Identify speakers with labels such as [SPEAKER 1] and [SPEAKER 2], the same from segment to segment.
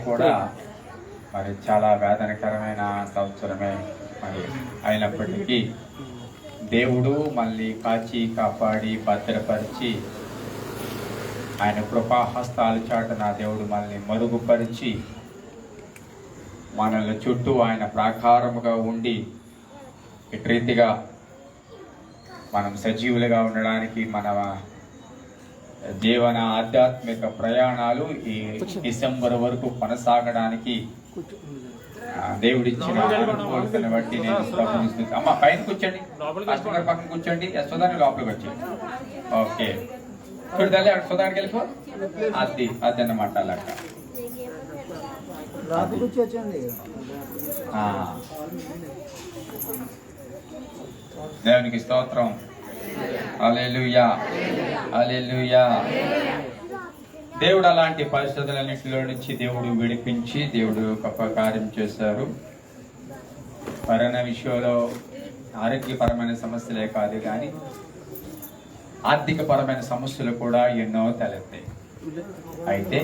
[SPEAKER 1] కూడా మరి చాలా వేదనకరమైన సంవత్సరమే మరి అయినప్పటికీ దేవుడు మళ్ళీ కాచి కాపాడి భద్రపరిచి ఆయన కృపాహస్తాలు చాటున దేవుడు మనల్ని మరుగుపరిచి మనల్ని చుట్టూ ఆయన ప్రాకారముగా ఉండి ఇటు రీతిగా మనం సజీవులుగా ఉండడానికి మన జీవన ఆధ్యాత్మిక ప్రయాణాలు ఈ డిసెంబర్ వరకు కొనసాగడానికి దేవుడిచ్చిన అనుకూలతను బట్టి నేను స్తోత్రిస్తున్నాను. అమ్మ పైన కూర్చోండి, కస్టమర్ పక్కన కూర్చోండి, యశోదాన్ని లోపలికి వచ్చేయండి. ఓకే చూడదాలి అక్కడ యశోదానికి వెళ్ళిపో. అది అది అన్నమాట అలాగ దేవునికి స్తోత్రం. హల్లెలూయా హల్లెలూయా. దేవుడు అలాంటి పరిస్థితులన్నింటిలో నుంచి దేవుడు విడిపించి దేవుడు గొప్ప కార్యం చేశారు. మరణ విషయంలో ఆరోగ్యపరమైన సమస్యలే కాదు కానీ ఆర్థిక పరమైన సమస్యలు కూడా ఎన్నో తలెత్తాయి. అయితే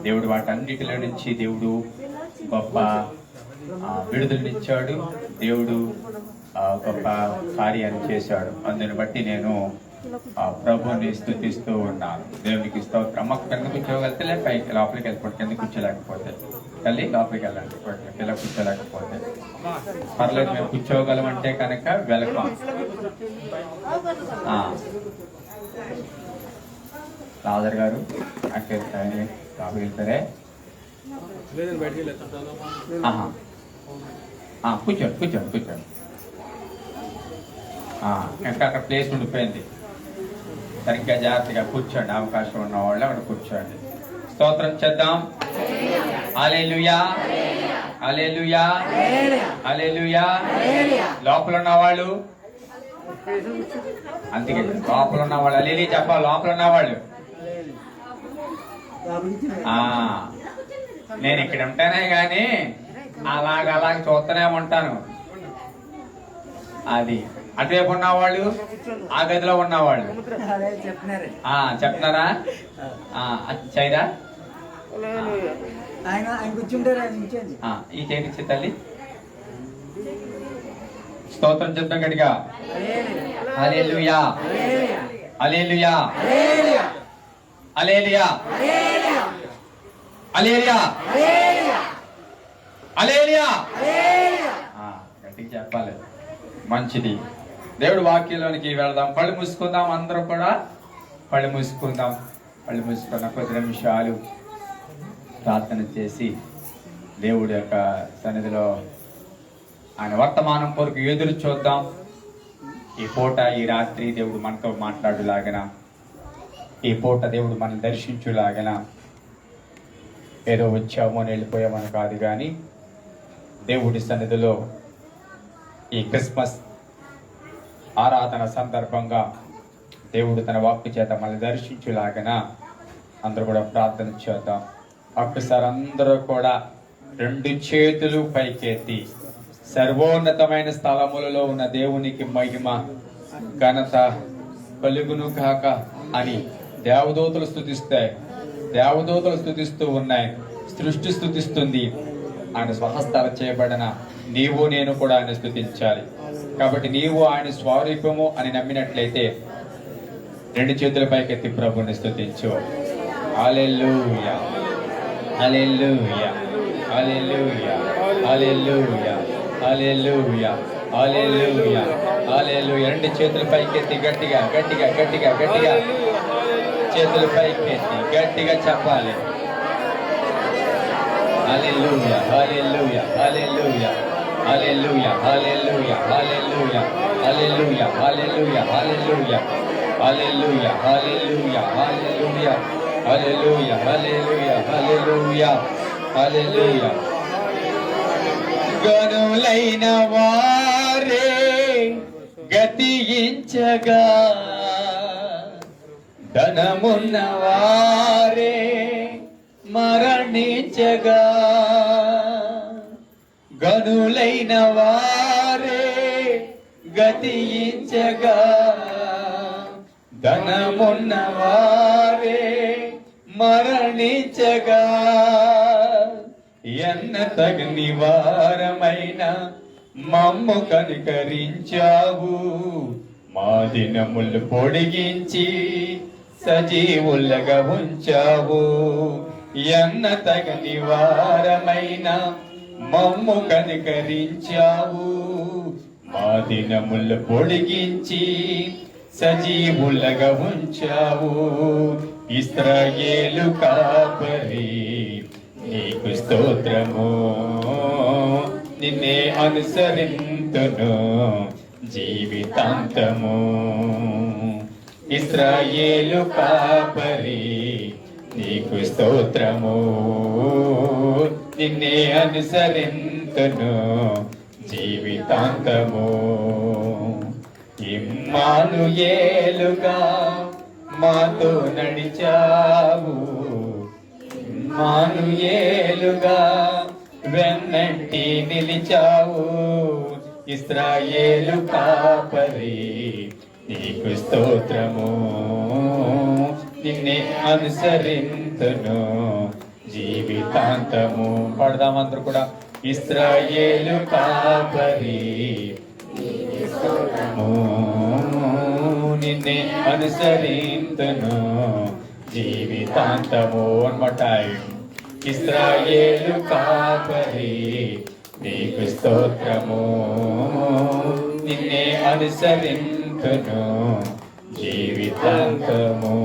[SPEAKER 1] దేవుడు వాటన్నిటిలో నుంచి దేవుడు గొప్ప విడుదలనిచ్చాడు. దేవుడు గొప్ప కార్యాన్ని చేశాడు. అందుని బట్టి నేను ప్రభుని స్తుతిస్తూ ఉన్నాను. దేవునికి స్తోత్రం. అమ్మ కింద కూర్చోగలితే పైకి లోపలికి వెళ్ళిపోతే కింద కూర్చోలేకపోతే తల్లి లోపలికి వెళ్ళండి. ఇలా కూర్చోలేకపోతే పర్లేదు, మేము కూర్చోగలమంటే కనుక వెల్కమ్. రాజర్ గారు అంటే లోపలికి వెళ్తారే కూర్చోండి కూర్చోండి కూర్చోండి. ఇంకా అక్కడ ప్లేస్ ఉండిపోయింది, సరిగ్గా జాగ్రత్తగా కూర్చోండి. అవకాశం ఉన్న వాళ్ళు అక్కడ కూర్చోండి. స్తోత్రం చేద్దాం. హల్లెలూయా హల్లెలూయా హల్లెలూయా. లోపల ఉన్నవాళ్ళు అందుకే లోపల ఉన్నవాళ్ళు హల్లెలూయా చెప్పాలి. లోపల ఉన్నవాళ్ళు నేను ఇక్కడ ఉంటానే గాని అలాగ చూస్తూనే ఉంటాను. అది అటువైపు ఉన్నవాళ్ళు ఆ గదిలో ఉన్నవాళ్ళు చెప్తున్నారా? చైరా ఈ చేతి తల్లి స్తోత్రం చెప్తాం గట్టిగా. హల్లెలూయా హల్లెలూయా హల్లెలూయా హల్లెలూయా హల్లెలూయా. గట్టిగా చెప్పాలి. మంచిది. దేవుడు వాక్యంలోనికి వెళదాం. కళ్ళు మూసుకుందాం. అందరూ కూడా కళ్ళు మూసుకుందాం. కళ్ళు మూసుకున్న కొద్ది నిమిషాలు ప్రార్థన చేసి దేవుడి యొక్క సన్నిధిలో ఆయన వర్తమానం కొరకు ఎదురు చూద్దాం. ఈ పూట ఈ రాత్రి దేవుడు మనతో మాట్లాడులాగన, ఈ పూట దేవుడు మనం దర్శించులాగన, ఏదో వచ్చామో వెళ్ళిపోయామని కాదు కానీ దేవుడి సన్నిధిలో ఈ క్రిస్మస్ ఆరాధన సందర్భంగా దేవుడు తన వాక్కు చేత మనల్ని దర్శించులాగన అందరూ కూడా ప్రార్థన చేద్దాం. ఒక్కసారి అందరూ కూడా రెండు చేతులు పైకెత్తి సర్వోన్నతమైన స్థలములలో ఉన్న దేవునికి మహిమ ఘనత కలుగును కాక అని దేవదూతలు స్తుతిస్తాయి. దేవదూతలు స్తుతిస్తూ ఉన్నాయి. సృష్టి స్తుతిస్తుంది. ఆయన స్వహస్తాలు చేయబడిన నీవు నేను కూడా ఆయన స్తుతించాలి. కాబట్టి నీవు ఆయన స్వరూపము అని నమ్మినట్లయితే రెండు చేతుల పైకెత్తి ప్రభుని స్తుతించు. హల్లెలూయా హల్లెలూయా హల్లెలూయా హల్లెలూయా హల్లెలూయా హల్లెలూయా హల్లెలూయా. రెండు చేతుల పైకెత్తి గట్టిగా గట్టిగా గట్టిగా గట్టిగా చేతుల పైకెత్తి గట్టిగా చెప్పాలి. హల్లెలూయా హల్లెలూయా హల్లెలూయా హల్లెలూయా హల్లెలూయా హల్లెలూయా హల్లెలూయా హల్లెలూయా హల్లెలూయా హల్లెలూయా హల్లెలూయా హల్లెలూయా హల్లెలూయా హల్లెలూయా హల్లెలూయా హల్లెలూయా. గనులైన వారే గతించగా, ధనమున్న వారే మరణించగా, గనులైన వారే గతించగా, ధనమున్న వారే మరణించగా, ఎన్న తగని వారమైన మమ్ము కనికరించావు, మా దినములు పొడిగించి సజీవులుగా ఉంచావు. ఎన్న తగని వారమైన మమ్ము కనికరించావు, మా దినములు పొడిగించి సజీవులుగా ఉంచావు. ఇశ్రాయేలు కాపరి నీకు స్తోత్రము, నిన్నే అనుసరింతును జీవితాంతము. ఇశ్రాయేలు కాపరి నీకు స్తోత్రము, నిన్నే అనుసరింతును జీవితాంతము. ఇమ్మానుయేలుగా మాతో నడిచావు, ఇమ్మానుయేలుగా వెన్నంటి నిలిచావు. ఇశ్రాయేలు కాపరి నీకు స్తోత్రము, నిన్నే అనుసరింతును జీవితాంతము. పడదామందరూ కూడా. ఇశ్రాయేలు కాపరి నిన్నే అనుసరింతును జీవితాంతము. అన్నమాట. ఇశ్రాయేలు కాపరి నీకు స్తోత్రము, నిన్నే అనుసరింతును జీవితాంతము.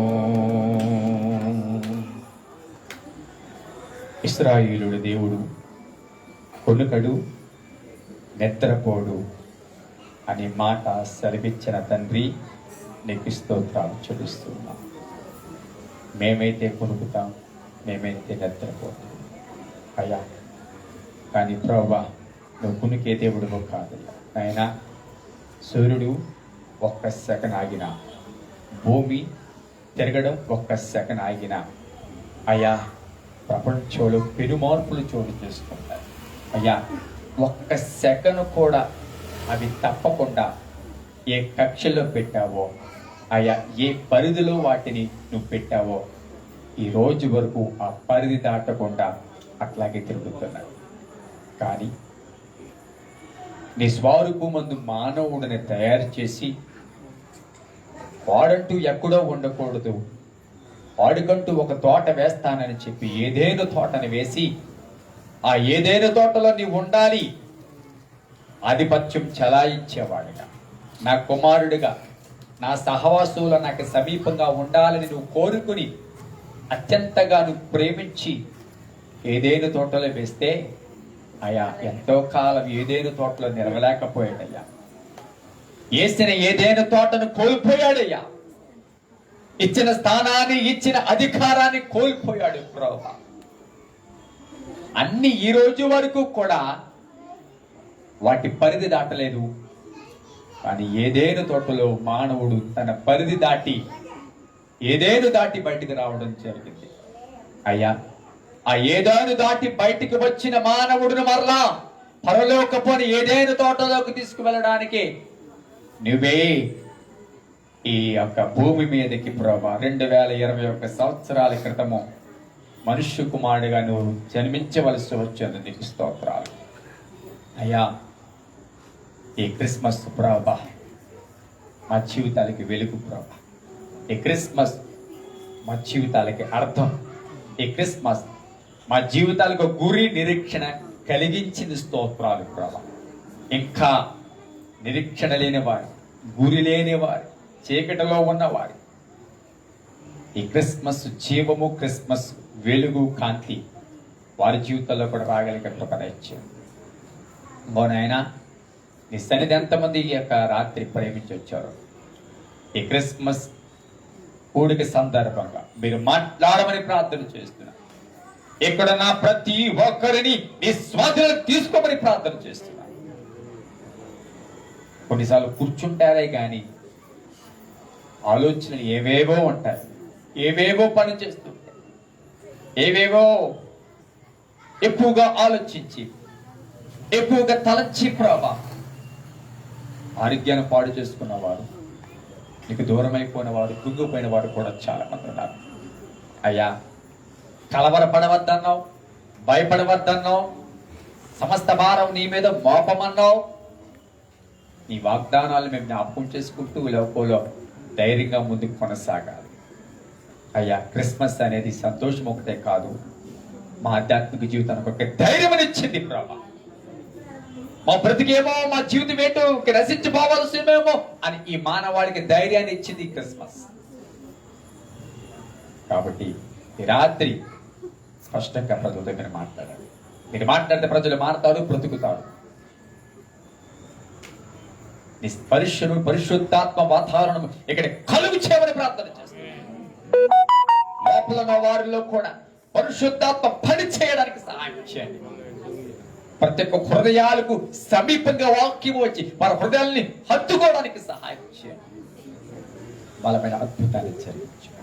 [SPEAKER 1] ఇశ్రాయేలుడు దేవుడు కొనుకడు నిద్రపోడు అనే మాట సెలవిచ్చిన తండ్రి నీకు స్తోత్రాలు చెల్లిస్తున్నాం. మేమైతే కొనుకుతాం, మేమైతే నిద్రపోతాం అయ్యా, కానీ ప్రభువా నువ్వు కొనుకే దేవుడు కాదయ్యా. నాయనా, సూర్యుడు ఒక్క సెకండ్ ఆగినా, భూమి తిరగడం ఒక్క సెకండ్ ఆగినా అయ్యా ప్రపంచంలో పెనుమార్పులు చోటు చేసుకుంటాయి అయ్యా. ఒక్క సెకండ్ కూడా అవి తప్పకుండా ఏ కక్షలో పెట్టావో అయ్యా, ఏ పరిధిలో వాటిని నువ్వు పెట్టావో ఈ రోజు వరకు ఆ పరిధి దాటకుండా అట్లాగే తిరుగుతున్నాడు. కానీ నీ స్వరూపమందు మానవుడిని తయారు చేసి వాడంటూ ఎక్కడో ఉండకూడదు, వాడికంటూ ఒక తోట వేస్తానని చెప్పి ఏదేను తోటని వేసి ఆ ఏదేను తోటలో నీవు ఉండాలి, ఆధిపత్యం చలాయించేవాడిగా, నా కుమారుడిగా, నా సహవాసుల నాకు సమీపంగా ఉండాలని నువ్వు కోరుకుని అత్యంతగా నువ్వు ప్రేమించి ఏదేను తోటలో వేస్తే అయ్యా ఎంతో కాలం ఏదేను తోటలో నిలవలేకపోయాడయ్యా. వేసిన ఏదేను తోటను కోల్పోయాడయ్యా. ఇచ్చిన స్థానాన్ని, ఇచ్చిన అధికారాన్ని కోల్పోయాడు ప్రభువా. అన్ని ఈ రోజు వరకు కూడా వాటి పరిధి దాటలేదు. కానీ ఏదేను తోటలో మానవుడు తన పరిధి దాటి ఏదేను దాటి బయటికి రావడం జరిగింది అయ్యా. ఆ ఏదేను దాటి బయటికి వచ్చిన మానవుడిని మరలా పరలోకపుని ఏదేను తోటలోకి తీసుకువెళ్ళడానికి నువ్వే ఈ యొక్క భూమి మీదకి ప్రభా 2021 సంవత్సరాల క్రితము మనుష్య కుమారుడిగా నువ్వు జన్మించవలసి వచ్చింది. నీకు స్తోత్రాలు అయ్యా. ఈ క్రిస్మస్ ప్రభా మా జీవితాలకి వెలుగు ప్రభా. ఈ క్రిస్మస్ మా జీవితాలకి అర్థం. ఈ క్రిస్మస్ మా జీవితాలకు గురి నిరీక్షణ కలిగించింది. స్తోత్రాలు ప్రభా. ఇంకా నిరీక్షణ లేనివారు, గురి లేనివారు, చీకటిలో ఉన్నవారు ఈ క్రిస్మస్ జీవము, క్రిస్మస్ వెలుగు, కాంతి వారి జీవితాల్లో కూడా రాగలిగే కృప ఇచ్చారు. నాయనా, నీ సన్నిధి ఎంతమంది ఈ యొక్క రాత్రి ప్రేమించి వచ్చారు. ఈ క్రిస్మస్ కూడిక సందర్భంగా మీరు మాట్లాడమని ప్రార్థన చేస్తున్నా. ఇక్కడ నా ప్రతి ఒక్కరిని నీ స్వాధీనం తీసుకోమని ప్రార్థన చేస్తున్నా. కొన్నిసార్లు కూర్చుంటారే కానీ ఆలోచనలు ఏవేవో ఉంటాయి, ఏవేవో పని చేస్తుంటాయి, ఏవేవో ఎక్కువగా ఆలోచించి ఎక్కువగా తలచి ప్రభా ఆరోగ్యాన్ని పాడు చేసుకున్న వారు, నీకు దూరం అయిపోయిన వారు, కుంగిపోయిన వారు కూడా చాలా మంది ఉన్నారు అయ్యా. కలవరపడవద్దన్నావు, భయ
[SPEAKER 2] భయపడవద్దన్నావు, సమస్త భారం నీ మీద మోపమన్నావు. నీ వాగ్దానాలు మేము జ్ఞాపకం చేసుకుంటూ లోకంలో ధైర్యంగా ముందుకు కొనసాగాలి. అయ్యా, క్రిస్మస్ అనేది సంతోషం ఒకటే కాదు, మా ఆధ్యాత్మిక జీవితానికి ఒక ధైర్యం ఇచ్చింది ప్రభా. మా బ్రతికేమో, మా జీవితం ఏంటో నశించిపోవాల్సినేమో అని ఈ మానవాళికి ధైర్యాన్ని ఇచ్చింది క్రిస్మస్. కాబట్టి ఈ రాత్రి స్పష్టంగా ప్రజల దగ్గర మాట్లాడాలి. మీరు మాట్లాడితే ప్రజలు మారుతారు, బ్రతుకుతారు. నీ పరిశుద్ధాత్మ వాతావరణం ఇక్కడ కలుగు చేయమని ప్రార్థన చేస్తాను. లోపల ఉన్న వారిలో కూడా పరిశుద్ధాత్మ పని చేయడానికి సహాయం చేయండి. ప్రతి ఒక్క హృదయాలకు సమీపంగా వాక్యం వచ్చి వారి హృదయాల్ని హత్తుకోవడానికి సహాయం చేయండి. వాళ్ళపైన అద్భుతాన్ని జరిగించండి.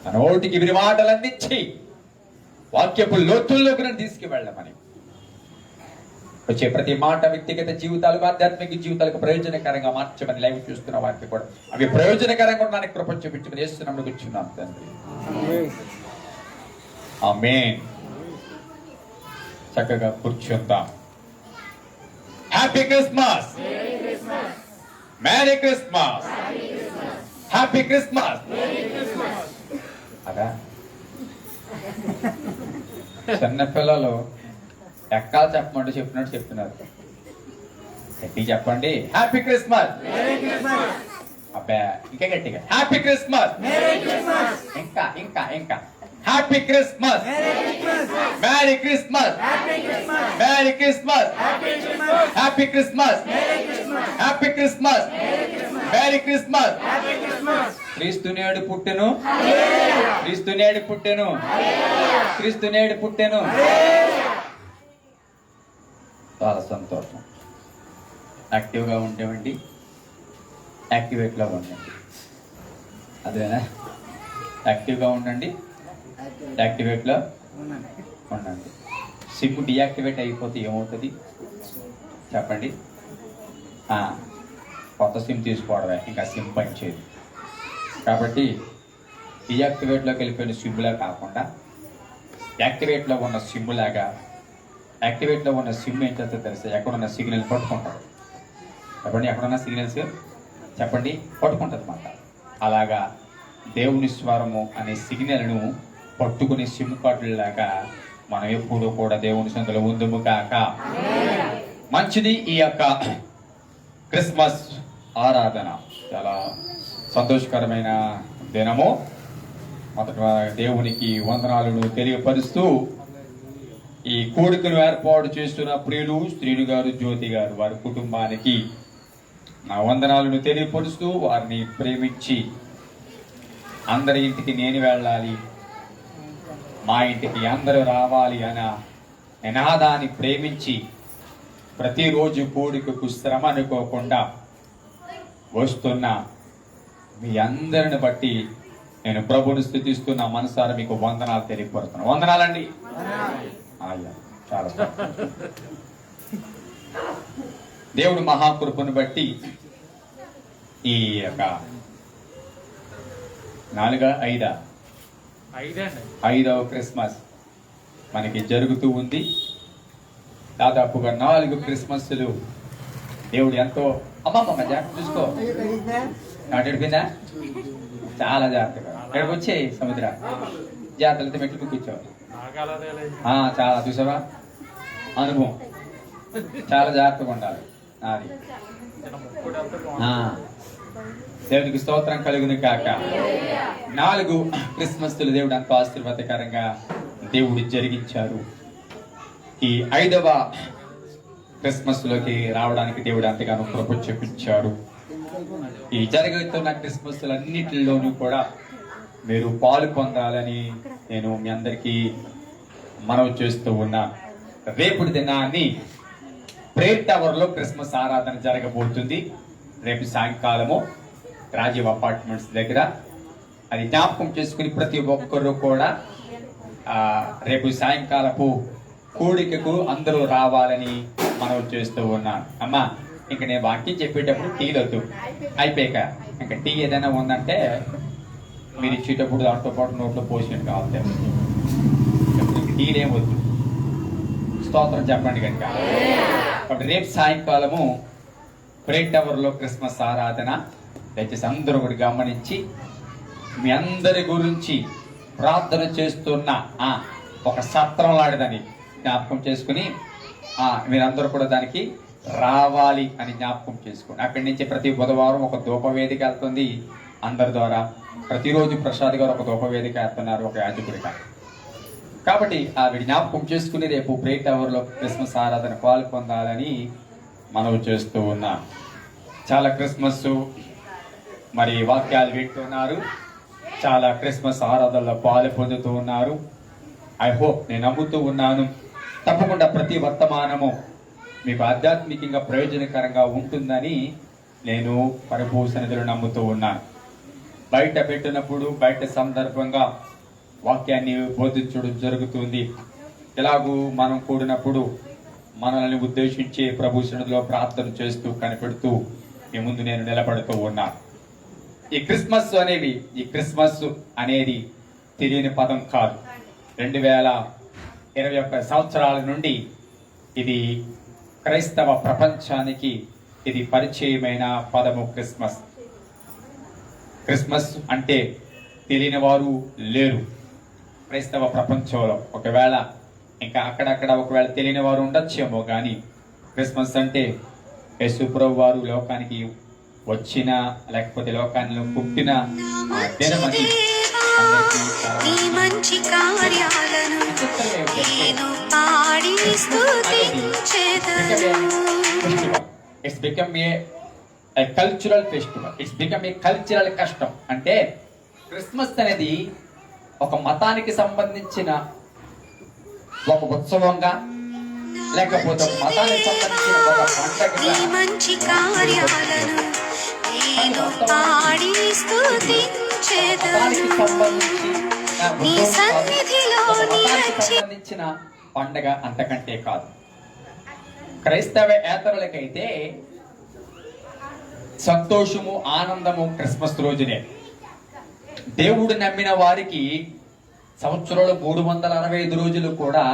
[SPEAKER 2] తన నోటికి విరి మాటలు అందించి వాక్యపు లోతుల్లోకి తీసుకువెళ్ళమని, వచ్చే ప్రతి మాట వ్యక్తిగత జీవితాలకు, ఆధ్యాత్మిక జీవితాలకు ప్రయోజనకరంగా మార్చమని లైవ్ చూస్తున్న వారికి కూడా అవి ప్రయోజనకరంగా ఉండడానికి కృప చూపించుకుని చేస్తున్నాం కూర్చున్నాం తండ్రి. ఆమేన్. చక్కగా కూర్చుందాం. Happy Christmas, merry Christmas, happy Christmas. అదా చిన్న పిల్లలు ఎక్కాలు చెప్పమంటే చెప్పినట్టు చెప్తున్నారు. గట్టి చెప్పండి, హ్యాపీ క్రిస్మస్. అబ్బా ఇంకా గట్టిగా, హ్యాపీ క్రిస్మస్. ఇంకా ఇంకా ఇంకా, happy Christmas, merry Christmas, merry Christmas, happy Christmas, happy Christmas, merry Christmas. క్రీస్తు నేడు పుట్టెను, క్రీస్తు నేడు పుట్టెను, క్రీస్తు నేడు పుట్టెను. చాలా సంతోషం. యాక్టివ్గా ఉండేవండి, యాక్టివేట్లో ఉండండి. అదేనా? యాక్టివ్గా ఉండండి, యాక్టివేట్లో ఉండండి. సిమ్ డియాక్టివేట్ అయిపోతే ఏమవుతుంది చెప్పండి? కొత్త సిమ్ తీసుకోవడమే, ఇంకా సిమ్ పనిచేయదు. కాబట్టి డియాక్టివేట్లోకి వెళ్ళిపోయిన సిమ్లా కాకుండా యాక్టివేట్లో ఉన్న సిమ్ లాగా, యాక్టివేట్లో ఉన్న సిమ్ ఏం చేస్తే తెలుసా? ఎక్కడున్న సిగ్నల్ పట్టుకుంటారు. చెప్పండి, ఎక్కడున్న సిగ్నల్స్ చెప్పండి పట్టుకుంటుంది అన్నమాట. అలాగా దేవుని స్వరము అనే సిగ్నల్ను పట్టుకునే సిమ్ కార్డులాగా మనం ఎప్పుడు కూడా దేవుని సందులో ఉందుము కాక. మంచిది. ఈ యొక్క క్రిస్మస్ ఆరాధన చాలా సంతోషకరమైన దినము. మొదట దేవునికి వందనాలను తెలియపరుస్తూ ఈ కోడికను ఏర్పాటు చేస్తున్న ప్రియులు శ్రీను గారు, జ్యోతి గారు, వారి కుటుంబానికి నా వందనాలను తెలియపరుస్తూ వారిని ప్రేమించి అందరి ఇంటికి నేను వెళ్ళాలి, మా ఇంటికి అందరూ రావాలి అన్న నినాదాన్ని ప్రేమించి ప్రతిరోజు కోడికకు శ్రమ అనుకోకుండా వస్తున్న మీ అందరిని బట్టి నేను ప్రభుని స్తుతిస్తున్న మనసారా మీకు వందనాలు తెలియపరుస్తున్నాను. వందనాలండి. అయ్యా చాలా దేవుడు మహాకృపను బట్టి ఈ యొక్క 5వ క్రిస్మస్ మనకి జరుగుతూ ఉంది. దాదాపుగా 4 క్రిస్మస్లు దేవుడు ఎంతో అమ్మమ్మ జాగ్రత్త చూసుకో, నాటిపోయిందా? చాలా జాగ్రత్తగా ఇక్కడికి వచ్చే సముద్ర జాగ్రత్తలతో మెట్లు కూర్చోవాలి. చాలా చూసావా అనుభవం, చాలా జాగ్రత్తగా ఉండాలి. అది దేవునికి స్తోత్రం కలుగును కాక. 4 క్రిస్మస్లు దేవుడు ఎంతో ఆశీర్వాదకరంగా దేవుడు జరిగించారు. ఈ 5వ క్రిస్మస్ లోకి రావడానికి దేవుడు అంతగానో కృప చూపించారు. ఈ జరుగుతున్న క్రిస్మస్లన్నిటిలోనూ కూడా మీరు పాలు పొందాలని నేను మీ అందరికీ మనవి చేస్తూ ఉన్నాను. రేపటి దినాన్ని ప్రేయర్ టవర్ లో క్రిస్మస్ ఆరాధన జరగబోతుంది. రేపు సాయంకాలము రాజీవ్ అపార్ట్మెంట్స్ దగ్గర. అది జ్ఞాపకం చేసుకుని ప్రతి ఒక్కరు కూడా రేపు సాయంకాలపు కోడికకు అందరూ రావాలని మనం చేస్తూ ఉన్నాను. అమ్మా ఇంక నేను వాక్యం చెప్పేటప్పుడు టీ వద్దు, అయిపోయాక ఇంకా టీ ఏదైనా ఉందంటే మీరు ఇచ్చేటప్పుడు దాంతో పాటు నోట్లో పోసినట్టు కావాలి. నాకేం వద్దు. స్తోత్రం చెప్పండి కనుక. కాబట్టి రేపు సాయంకాలము ప్రేయర్ టవర్లో క్రిస్మస్ ఆరాధన. దయచేసి అందరూ కూడా గమనించి మీ అందరి గురించి ప్రార్థన చేస్తున్న ఒక సత్రం లాంటిదని జ్ఞాపకం చేసుకుని మీరందరూ కూడా దానికి రావాలి అని జ్ఞాపకం చేసుకోండి. అక్కడి నుంచి ప్రతి బుధవారం ఒక ధూపవేదిక వెళ్తుంది అందరి ద్వారా. ప్రతిరోజు ప్రసాద్ గారు ఒక ధూపవేదిక వెళ్తున్నారు, ఒక యాజకుడిగా. కాబట్టి ఆవిడ జ్ఞాపకం చేసుకుని రేపు ప్రేయర్ టవర్లో క్రిస్మస్ ఆరాధన పాల్పొందాలని మనవి చేస్తూ ఉన్నాం. చాలా క్రిస్మస్ మరి వాక్యాలు వింటున్నారు, చాలా క్రిస్మస్ ఆరాధనలో పాలు పొందుతూ ఉన్నారు. ఐ హోప్, నేను నమ్ముతూ ఉన్నాను, తప్పకుండా ప్రతి వర్తమానము మీకు ఆధ్యాత్మికంగా ప్రయోజనకరంగా ఉంటుందని నేను ప్రభు సన్నిధిలో నమ్ముతూ ఉన్నాను. బయట పెట్టినప్పుడు బయట సందర్భంగా వాక్యాన్ని బోధించడం జరుగుతుంది. ఎలాగూ మనం కూడినప్పుడు మనల్ని ఉద్దేశించి ప్రభు సన్నిధిలో ప్రార్థన చేస్తూ కనిపెడుతూ మీ ముందు నేను నిలబడుతూ ఉన్నాను. ఈ క్రిస్మస్ అనేది తెలియని పదం కాదు. 2021 సంవత్సరాల నుండి ఇది క్రైస్తవ ప్రపంచానికి ఇది పరిచయమైన పదము క్రిస్మస్. క్రిస్మస్ అంటే తెలియని వారు లేరు క్రైస్తవ ప్రపంచంలో. ఒకవేళ ఇంకా అక్కడక్కడ ఒకవేళ తెలియని వారు ఉండొచ్చేమో, కానీ క్రిస్మస్ అంటే యేసుప్రభు వారు లోకానికి వచ్చిన లేకపోతే లోకాన్ని పుట్టిన దినమని it's become a cultural festival, it's become a cultural కష్టం. అంటే క్రిస్మస్ అనేది ఒక మతానికి సంబంధించిన ఒక ఉత్సవంగా, లేకపోతే ఒక మతానికి సంబంధించిన ఒక పండుగగా, సంబంధించిన పండగ అంతకంటే కాదు. క్రైస్తవేతరులకైతే సంతోషము, ఆనందము క్రిస్మస్ రోజునే. దేవుడు నమ్మిన వారికి సంవత్సరంలో 365 రోజులు కూడా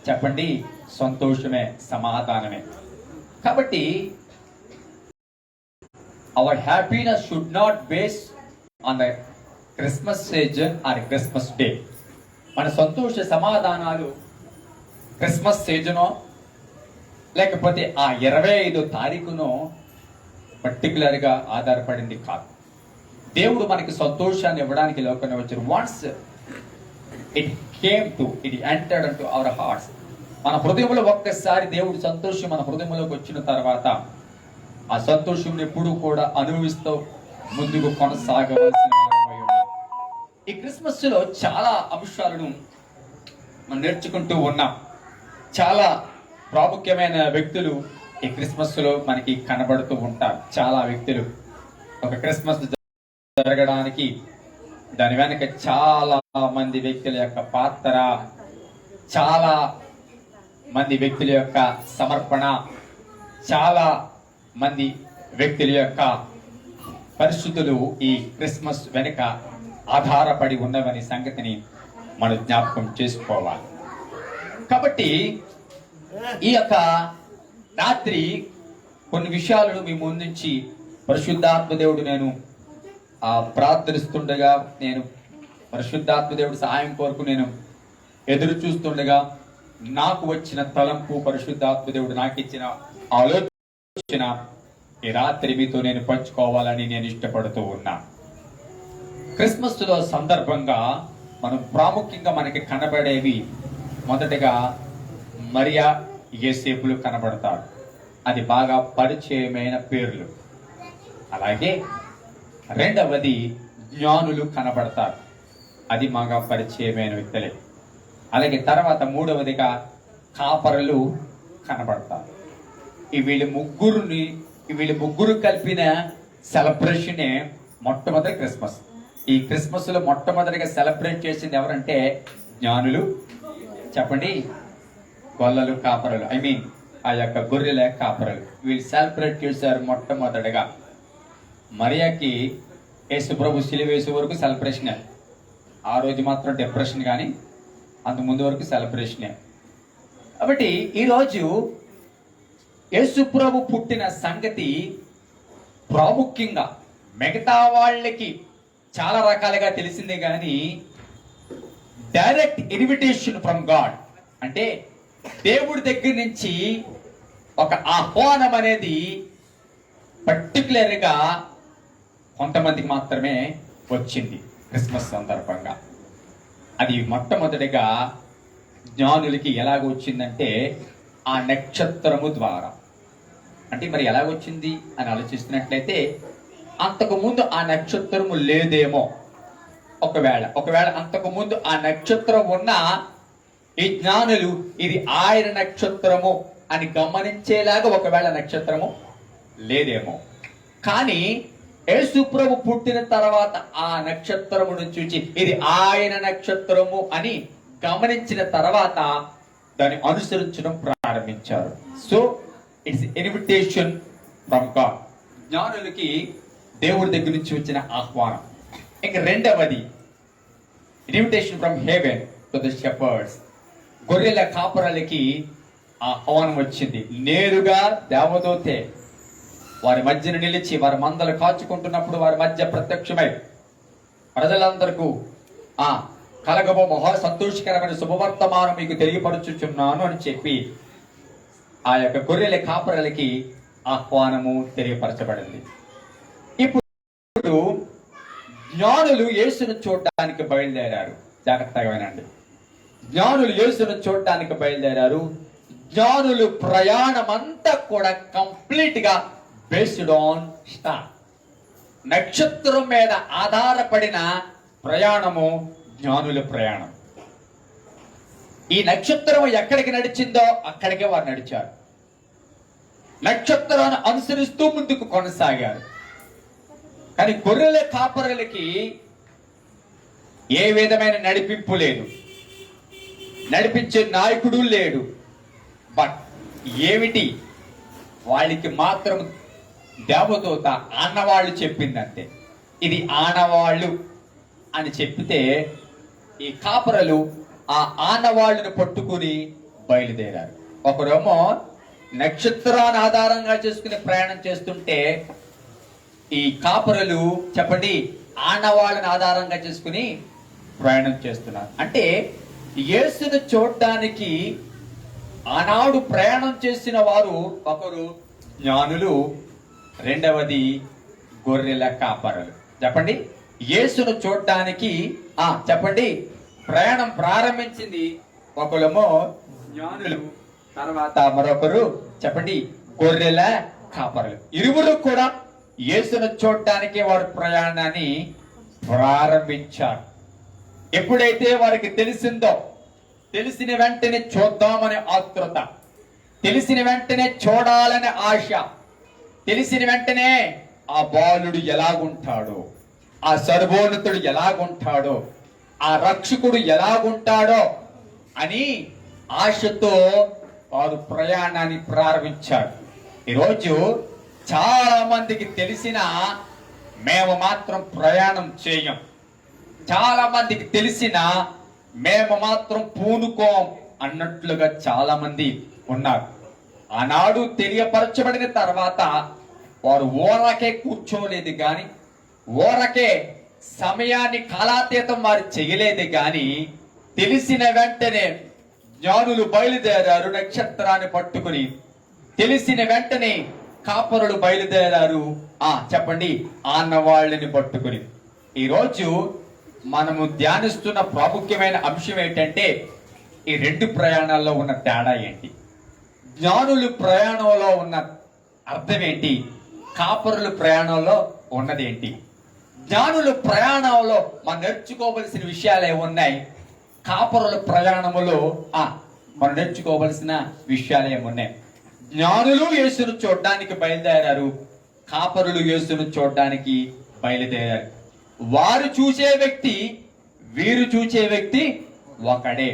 [SPEAKER 2] చెప్పండి సంతోషమే, సమాధానమే. కాబట్టి our happiness should not base on the Christmas season are Christmas day. మన సంతోష సమాధానాలు క్రిస్మస్ సీజనో లేకపోతే ఆ 25వ తారీఖునో పర్టికులర్గా ఆధారపడింది కాదు. దేవుడు మనకి సంతోషాన్ని ఇవ్వడానికి లోకంలో వచ్చారు. Once it entered into our hearts, మన హృదయంలో ఒక్కసారి దేవుడు సంతోషం మన హృదయంలోకి వచ్చిన తర్వాత ఆ సంతోషం ఎప్పుడు కూడా అనుభవిస్తూ ముందుకు కొనసాగవలసిన వారమై ఉన్నాం. ఈ క్రిస్మస్ లో చాలా అంశాలను మనం నేర్చుకుంటూ ఉన్నాం. చాలా ప్రాముఖ్యమైన వ్యక్తులు ఈ క్రిస్మస్ లో మనకి కనబడుతూ ఉంటారు. చాలా వ్యక్తులు ఒక క్రిస్మస్ జరగడానికి దాని వెనక చాలా మంది వ్యక్తుల యొక్క పాత్ర, చాలా మంది వ్యక్తుల యొక్క సమర్పణ, చాలా మంది వ్యక్తుల యొక్క పరిస్థితులు ఈ క్రిస్మస్ వెనుక ఆధారపడి ఉన్నవని సంగతిని మనం జ్ఞాపకం చేసుకోవాలి. కాబట్టి ఈ యొక్క రాత్రి కొన్ని విషయాలను మీ ముందుంచి పరిశుద్ధాత్మ దేవుడు నేను ప్రార్థిస్తుండగా, నేను పరిశుద్ధాత్మ దేవుడి సహాయం కొరకు నేను ఎదురు చూస్తుండగా నాకు వచ్చిన తలంపు, పరిశుద్ధాత్మ దేవుడు నాకు ఇచ్చిన ఆలోచన ఈ రాత్రి మీతో నేను పంచుకోవాలని నేను ఇష్టపడుతూ ఉన్నా. క్రిస్మస్ లో సందర్భంగా మనం ప్రాముఖ్యంగా మనకి కనబడేవి, మొదటగా మరియా, యేసేపులు కనబడతారు. అది బాగా పరిచయమైన పేర్లు. అలాగే రెండవది జ్ఞానులు కనబడతారు. అది బాగా పరిచయమైన వ్యక్తులే. అలాగే తర్వాత మూడవదిగా కాపరులు కనబడతారు. వీళ్ళు ముగ్గురు కలిపిన సెలబ్రేషనే మొట్టమొదటి క్రిస్మస్. ఈ క్రిస్మస్ లో మొట్టమొదటిగా సెలబ్రేట్ చేసింది ఎవరంటే జ్ఞానులు. చెప్పండి, గొల్లలు, కాపరులు, ఆ యొక్క గొర్రెల కాపరులు. వీళ్ళు సెలబ్రేట్ చేశారు మొట్టమొదటిగా. మరియాకి యేసు ప్రభు సిలువ వేసే వరకు సెలబ్రేషనే. ఆ రోజు మాత్రం డిప్రెషన్, కానీ అంత ముందు వరకు సెలబ్రేషనే. కాబట్టి ఈరోజు యేసు ప్రభు పుట్టిన సంగతి ప్రాముఖ్యంగా మిగతా వాళ్ళకి చాలా రకాలుగా తెలిసిందే కానీ డైరెక్ట్ ఇన్విటేషన్ ఫ్రమ్ గాడ్ అంటే దేవుడి దగ్గర నుంచి ఒక ఆహ్వానం అనేది పర్టికులర్గా కొంతమందికి మాత్రమే వచ్చింది క్రిస్మస్ సందర్భంగా. అది మొట్టమొదటిగా జ్ఞానులకి ఎలాగ వచ్చిందంటే ఆ నక్షత్రము ద్వారా. అంటే మరి ఎలాగొచ్చింది అని ఆలోచిస్తున్నట్లయితే అంతకు ముందు ఆ నక్షత్రము లేదేమో. ఒకవేళ అంతకు ముందు ఆ నక్షత్రం ఉన్న ఈ జ్ఞానులు ఇది ఆయన నక్షత్రము అని గమనించేలాగా ఒకవేళ నక్షత్రము లేదేమో. కానీ యేసు ప్రభు పుట్టిన తర్వాత ఆ నక్షత్రమును చూచి ఇది ఆయన నక్షత్రము అని గమనించిన తర్వాత దాన్ని అనుసరించడం ప్రారంభించారు. So it's invitation from God. జ్ఞానులకి దేవుడి దగ్గర నుంచి వచ్చిన ఆహ్వానం. ఇక రెండవది invitation from heaven to the shepherds. గొర్రెల కాపరులకి ఆహ్వానం వచ్చింది. నేరుగా దేవదూతే వారి మధ్యన నిలిచి వారి మందలు కాచుకుంటున్నప్పుడు వారి మధ్య ప్రత్యక్షమై ప్రజలందరికీ కలగబో మహా సంతోషకరమైన శుభవర్తమానం మీకు తెలియపరచుచున్నాను అని చెప్పి ఆ యొక్క గొర్రెల కాపరులకి ఆహ్వానము తెలియపరచబడింది. ఇప్పుడు జ్ఞానులు యేసును చూడడానికి బయలుదేరారు. జాగ్రత్తగా వినండి. జ్ఞానులు యేసును చూడడానికి బయలుదేరారు. జ్ఞానులు ప్రయాణం అంతా కూడా కంప్లీట్ గా బేస్డ్ ఆన్ స్టార్, నక్షత్రం మీద ఆధారపడిన ప్రయాణము జ్ఞానుల ప్రయాణం. ఈ నక్షత్రం ఎక్కడికి నడిచిందో అక్కడికే వారు నడిచారు. నక్షత్రాన్ని అనుసరిస్తూ ముందుకు కొనసాగారు. కానీ గొర్రెల కాపరులకి ఏ విధమైన నడిపింపు లేదు, నడిపించే నాయకుడు లేడు. బట్ ఏమిటి వాళ్ళకి మాత్రం దేవదూత ఆనవాళ్ళు చెప్పిందంటే ఇది ఆనవాళ్ళు అని చెప్పితే ఈ కాపరులు ఆ ఆనవాళ్ళను పట్టుకుని బయలుదేరారు. ఒకరేమో నక్షత్రాన్ని ఆధారంగా చేసుకుని ప్రయాణం చేస్తుంటే ఈ కాపరులు చెప్పండి ఆనవాళ్ళని ఆధారంగా చేసుకుని ప్రయాణం చేస్తున్నారు. అంటే యేసును చూడడానికి ఆనాడు ప్రయాణం చేసిన వారు ఒకరు జ్ఞానులు, రెండవది గొర్రెల కాపరులు. చెప్పండి యేసును చూడడానికి చెప్పండి ప్రయాణం ప్రారంభించింది ఒకరేమో జ్ఞానులు, తర్వాత మరొకరు చెప్పండి గొర్రెల కాపరులు. ఇరువురు కూడా యేసును చూడడానికి వారు ప్రయాణాన్ని ప్రారంభించారు. ఎప్పుడైతే వారికి తెలిసిందో, తెలిసిన వెంటనే చూద్దామనే ఆతృత, తెలిసిన వెంటనే చూడాలనే ఆశ, తెలిసిన వెంటనే ఆ బాలుడు ఎలాగుంటాడో, ఆ సర్వోన్నతుడు ఎలాగుంటాడో, ఆ రక్షకుడు ఎలాగుంటాడో అని ఆశతో వారు ప్రయాణాన్ని ప్రారంభించారు. ఈరోజు చాలా మందికి తెలిసిన మేము మాత్రం ప్రయాణం చేయం, చాలా మందికి తెలిసిన మేము మాత్రం పూనుకోం అన్నట్లుగా చాలా మంది ఉన్నారు. ఆనాడు తెలియపరచబడిన తర్వాత వారు ఓరకే కూర్చోలేదు గాని, ఓరకే సమయాన్ని కాలాతీతం వారు చేయలేదు గాని, తెలిసిన వెంటనే జ్ఞానులు బయలుదేరారు నక్షత్రాన్ని పట్టుకుని. తెలిసిన వెంటనే కాపరులు బయలుదేరారు చెప్పండి ఆనవాళ్ళని పట్టుకుని. ఈరోజు మనము ధ్యానిస్తున్న ప్రాముఖ్యమైన అంశం ఏంటంటే ఈ రెండు ప్రయాణాల్లో ఉన్న తేడా ఏంటి, జ్ఞానులు ప్రయాణంలో ఉన్న అర్థం ఏంటి, కాపరుల ప్రయాణంలో ఉన్నదేంటి. జ్ఞానుల ప్రయాణంలో మనం నేర్చుకోవలసిన విషయాలు ఏమున్నాయి, కాపరుల ప్రయాణములో మనం నేర్చుకోవలసిన విషయాలు ఏమున్నాయి. జ్ఞానులు యేసును చూడడానికి బయలుదేరారు, కాపరులు యేసును చూడడానికి బయలుదేరారు. వారు చూసే వ్యక్తి వీరు చూసే వ్యక్తి ఒకడే.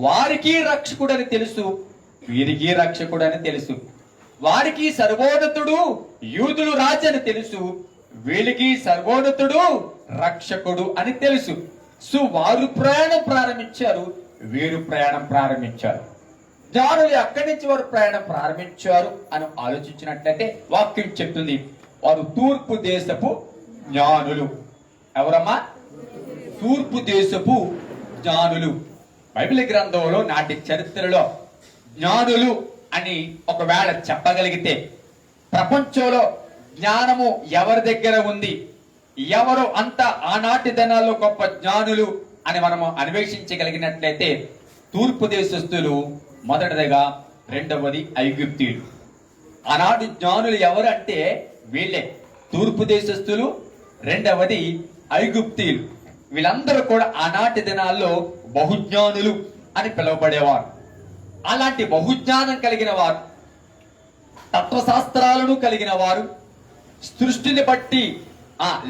[SPEAKER 2] వారికి రక్షకుడని తెలుసు, వీరికి రక్షకుడని తెలుసు. వారికి సర్వోన్నతుడు యూదులు రాజు అని తెలుసు, వీళ్ళకి సర్వోన్నతుడు రక్షకుడు అని తెలుసు. సో వారు ప్రయాణం ప్రారంభించారు, వీరు ప్రయాణం ప్రారంభించారు. జ్ఞానులు ఎక్కడి నుంచి వారు ప్రయాణం ప్రారంభించారు అని ఆలోచించినట్లయితే వాక్యం చెప్తుంది, వారు తూర్పు దేశపు జ్ఞానులు. ఎవరమ్మా? తూర్పు దేశపు జ్ఞానులు. బైబిల్ గ్రంథంలో నాటి చరిత్రలో జ్ఞానులు అని ఒకవేళ చెప్పగలిగితే, ప్రపంచంలో జ్ఞానము ఎవరి దగ్గర ఉంది, ఎవరు అంత ఆనాటి దినాల్లో గొప్ప జ్ఞానులు అని మనము అన్వేషించగలిగినట్లయితే తూర్పు దేశస్తులు మొదటిదిగా, రెండవది ఐగుప్తీయులు. ఆనాటి జ్ఞానులు ఎవరు అంటే వీళ్ళే, తూర్పు దేశస్తులు, రెండవది ఐగుప్తీయులు. వీళ్ళందరూ కూడా ఆనాటి దినాల్లో బహుజ్ఞానులు అని పిలువబడేవారు. అలాంటి బహుజ్ఞానం కలిగిన వారు, తత్వశాస్త్రాలను కలిగిన వారు, సృష్టిని బట్టి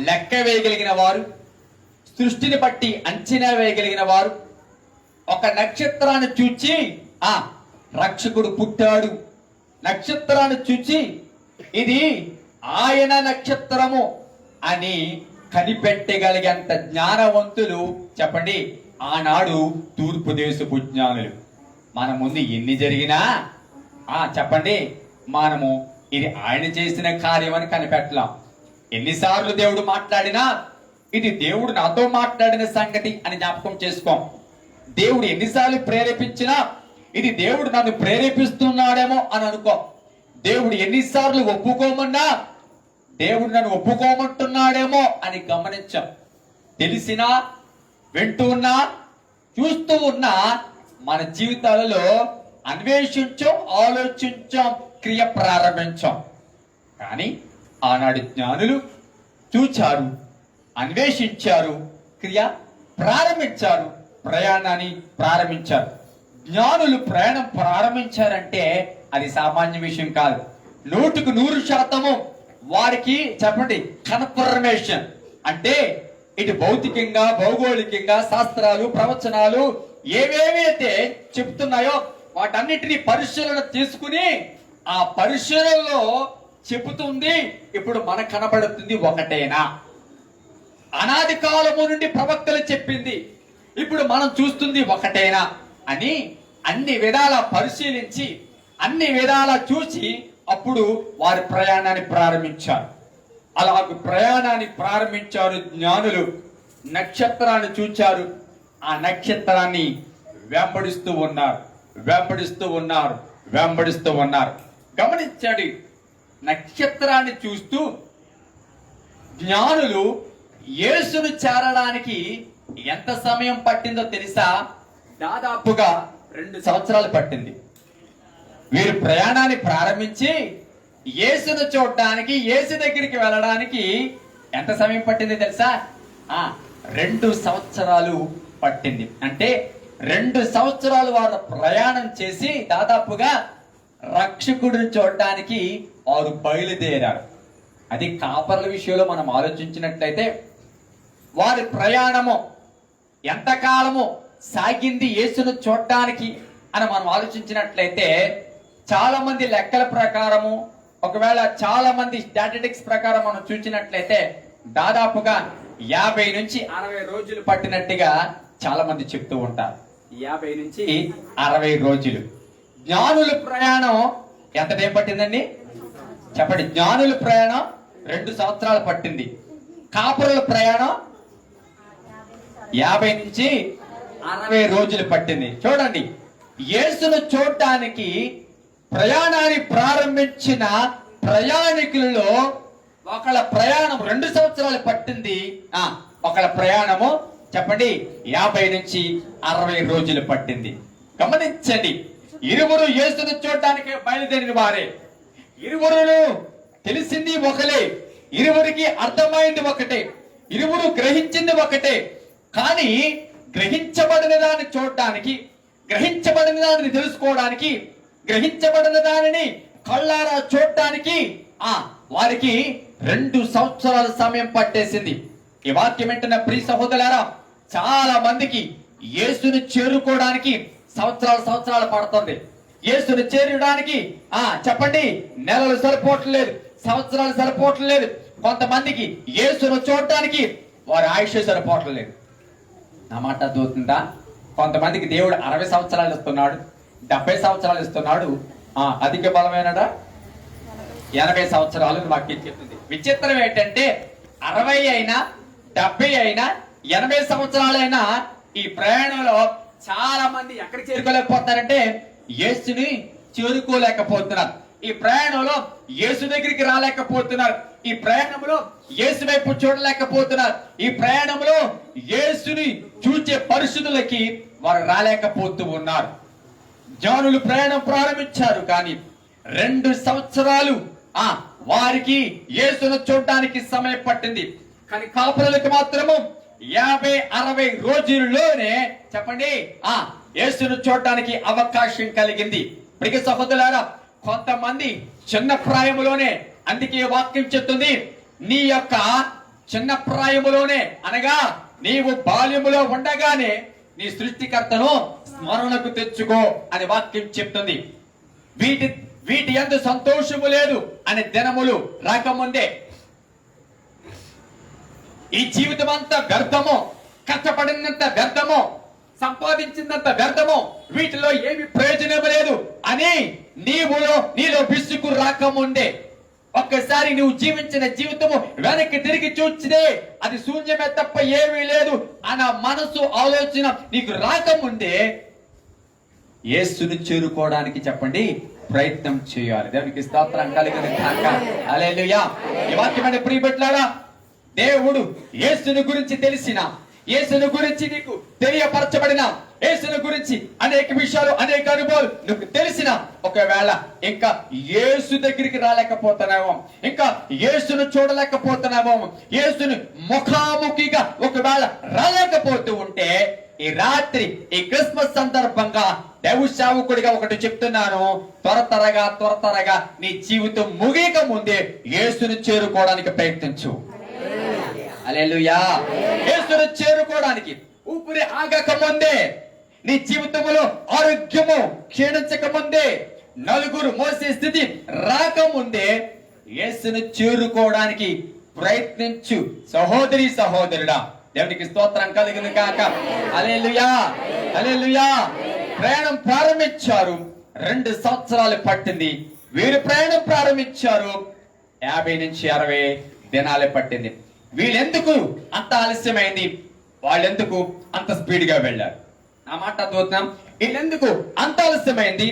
[SPEAKER 2] లెక్క వేయగలిగిన వారు, సృష్టిని బట్టి అంచనా వేయగలిగిన వారు, ఒక నక్షత్రాన్ని చూచి రక్షకుడు పుట్టాడు, నక్షత్రాన్ని చూచి ఇది ఆయన నక్షత్రము అని కనిపెట్టగలిగేంత జ్ఞానవంతులు చెప్పండి ఆనాడు తూర్పు దేశపు జ్ఞానులు. మన ముందు ఎన్ని జరిగినా చెప్పండి మనము ఇది ఆయన చేసిన కార్యం అని కనిపెట్టలేం. ఎన్నిసార్లు దేవుడు మాట్లాడినా ఇది దేవుడు నాతో మాట్లాడిన సంగతి అని జ్ఞాపకం చేసుకోం. దేవుడు ఎన్నిసార్లు ప్రేరేపించినా ఇది దేవుడు నన్ను ప్రేరేపిస్తున్నాడేమో అని అనుకో. దేవుడు ఎన్నిసార్లు ఒప్పుకోమన్నా దేవుడు నన్ను ఒప్పుకోమంటున్నాడేమో అని గమనించాం. తెలిసినా, వింటూ ఉన్నా, చూస్తూ ఉన్నా మన జీవితాలలో అన్వేషించాం, ఆలోచించాం, క్రియ ప్రారంభించాం. కానీ ఆనాడు జ్ఞానులు చూచారు, అన్వేషించారు, క్రియ ప్రారంభించారు, ప్రయాణాన్ని ప్రారంభించారు. జ్ఞానులు ప్రయాణం ప్రారంభించారంటే అది సామాన్య విషయం కాదు. 100% వారికి చెప్పండి కన్ఫర్మేషన్ అంటే ఇటు భౌతికంగా, భౌగోళికంగా, శాస్త్రాలు, ప్రవచనాలు ఏవేవి అయితే చెప్తున్నాయో వాటన్నిటిని పరిశీలన తీసుకుని ఆ పరిశీలనలో చెబుతుంది ఇప్పుడు మనకు కనబడుతుంది ఒకటేనా, అనాది కాలము నుండి ప్రవక్తలు చెప్పింది ఇప్పుడు మనం చూస్తుంది ఒకటేనా అని అన్ని విధాల పరిశీలించి అన్ని విధాల చూసి అప్పుడు వారి ప్రయాణాన్ని ప్రారంభించారు. అలాగ ప్రయాణాన్ని ప్రారంభించారు జ్ఞానులు. నక్షత్రాన్ని చూచారు, ఆ నక్షత్రాన్ని వెంబడిస్తూ ఉన్నారు, వెంబడిస్తూ ఉన్నారు, వెంబడిస్తూ ఉన్నారు. గమనించండి, నక్షత్రాన్ని చూస్తూ జ్ఞానులు యేసును చేరడానికి ఎంత సమయం పట్టిందో తెలుసా? దాదాపుగా 2 సంవత్సరాలు పట్టింది. వీరు ప్రయాణాన్ని ప్రారంభించి యేసును చూడడానికి, యేసు దగ్గరికి వెళ్ళడానికి ఎంత సమయం పట్టింది తెలుసా? 2 సంవత్సరాలు పట్టింది. అంటే 2 సంవత్సరాలు వారు ప్రయాణం చేసి దాదాపుగా రక్షకుడిని చూడడానికి వారు బయలుదేరారు. అది కాపర్ల విషయంలో మనం ఆలోచించినట్లయితే వారి ప్రయాణము ఎంతకాలము సాగింది యేసును చూడడానికి అని మనం ఆలోచించినట్లయితే చాలా మంది లెక్కల ప్రకారము, ఒకవేళ చాలా మంది స్టాటిస్టిక్స్ ప్రకారం మనం చూసినట్లయితే దాదాపుగా 50 నుంచి 60 రోజులు పట్టినట్టుగా చాలా మంది చెప్తూ ఉంటారు. 50 నుంచి 60 రోజులు. జ్ఞానుల ప్రయాణం ఎంత టైం పట్టిందండి చెప్పండి? జ్ఞానుల ప్రయాణం 2 సంవత్సరాలు పట్టింది. కాపురుల ప్రయాణం 50 నుంచి 60 రోజులు పట్టింది. చూడండి, యేసును చూడటానికి ప్రయాణాన్ని ప్రారంభించిన ప్రయాణికులలో ఒకళ్ళ ప్రయాణం 2 సంవత్సరాలు పట్టింది. ఒకళ్ళ ప్రయాణము చెప్పండి 50 నుంచి 60 రోజులు పట్టింది. గమనించండి, ఇరువురు యేసును చూడటానికి బయలుదేరిన వారే, ఇరువురు తెలిసింది ఒకలే, ఇరువురికి అర్థమైంది ఒకటే, ఇరువురు గ్రహించింది ఒకటే. కానీ గ్రహించబడిన దాన్ని చూడటానికి, గ్రహించబడిన దానిని తెలుసుకోవడానికి, గ్రహించబడిన దానిని కళ్ళారా చూడటానికి వారికి 2 సంవత్సరాల సమయం పట్టేసింది. ఈ వాక్యం వింటున్న ప్రియ సహోదరులారా, చాలా మందికి యేసుని చేరుకోవడానికి సంవత్సరాలు పడుతుంది. యేసుని చేరడానికి చెప్పండి నెలలు సరిపోవట్లేదు, సంవత్సరాలు సరిపోవట్లేదు. కొంతమందికి యేసును చూడటానికి వారి ఆయుష్ సరిపోవట్లేదు. నా మాట అర్థమవుతుందా? కొంతమందికి దేవుడు 60 సంవత్సరాలు ఇస్తున్నాడు, 70 సంవత్సరాలు ఇస్తున్నాడు. అధిక బలమైనడా 80 సంవత్సరాలు వాక్యం చెప్తుంది. విచిత్రం ఏంటంటే 60 అయినా 70 అయినా 80 సంవత్సరాలైనా ఈ ప్రయాణంలో చాలా మంది ఎక్కడికి చేరుకోలేకపోతున్నారంటే యేసుని చేరుకోలేకపోతున్నారు. ఈ ప్రయాణంలో యేసు దగ్గరికి రాలేకపోతున్నారు. ఈ ప్రయాణంలో యేసు వైపు చూడలేకపోతున్నారు. ఈ ప్రయాణంలో యేసుని చూచే పరిస్థితులకి వారు రాలేకపోతూ ఉన్నారు. జ్ఞానులు ప్రయాణం ప్రారంభించారు, కానీ 2 సంవత్సరాలు వారికి యేసును చూడడానికి సమయం పట్టింది. కానీ కాపురులకు మాత్రము 50-60 రోజుల్లోనే చెప్పండి యేసును చూడడానికి అవకాశం కలిగింది. ప్రియ సహోదరులారా, కొంతమంది చిన్న ప్రాయములోనే, అందుకే వాక్యం చెప్తుంది, నీ యొక్క చిన్న ప్రాయములోనే అనగా నీవు బాల్యములో ఉండగానే నీ సృష్టికర్తను స్మరణకు తెచ్చుకో అని వాక్యం చెప్తుంది. వీటి యందు సంతోషము లేదు అనే దినములు రాకముందే ఈ జీవితం అంతా వ్యర్థము, కష్టపడినంత వ్యర్థము, సంపాదించినంత వ్యర్థము, వీటిలో ఏమి ప్రయోజనం లేదు అని నీలో విసుగు రాకముందే ఒక్కసారి నువ్వు జీవించిన జీవితము వెనక్కి తిరిగి చూస్తే అది శూన్యమే తప్ప ఏమీ లేదు అన్న మనసు ఆలోచన నీకు రాకముందే యేసుని చేరుకోవడానికి చెప్పండి ప్రయత్నం చేయాలి. దేవునికి స్తోత్రం కలుగును గాక. హల్లెలూయా. ఈ వాక్యమైన ప్రియబిడ్డలారా, దేవుడు యేసుని గురించి తెలిసిన, యేసుని గురించి నీకు తెలియపరచబడిన, యేసుని గురించి అనేక విషయాలు, అనేక అనుభవాలు నీకు తెలిసిన, ఒకవేళ ఇంకా యేసు దగ్గరికి రాలేకపోతున్నామో, ఇంకా యేసును చూడలేకపోతున్నామో, యేసుని ముఖాముఖిగా ఒకవేళ రాలేకపోతూ ఉంటే ఈ రాత్రి ఈ క్రిస్మస్ సందర్భంగా దేవు సేవకుడిగా ఒకటి చెప్తున్నాను, త్వరగా నీ జీవితం ముగియక ముందే యేసును చేరుకోవడానికి ప్రయత్నించు. హల్లెలూయా. యేసును చేరుకోవడానికి ఊపిరి ఆగక ముందే, నీ జీవితంలో ఆరోగ్యము క్షీణించక ముందే, నలుగురు మోసే స్థితి రాకముందే యేసును చేరుకోవడానికి ప్రయత్నించు సహోదరి సహోదరుడా. దేవునికి స్తోత్రం కలుగును గాక. హల్లెలూయా. హల్లెలూయా. ప్రయాణం ప్రారంభించారు, 2 సంవత్సరాలు పట్టింది. వీరు ప్రయాణం ప్రారంభించారు, 50 నుంచి 60 దినాలే పట్టింది. వీళ్ళెందుకు అంత ఆలస్యమైంది? వాళ్ళెందుకు అంత స్పీడ్ గా వెళ్ళారు? నా మాట అర్థమవుతున్నాం. వీళ్ళెందుకు అంత ఆలస్యమైంది?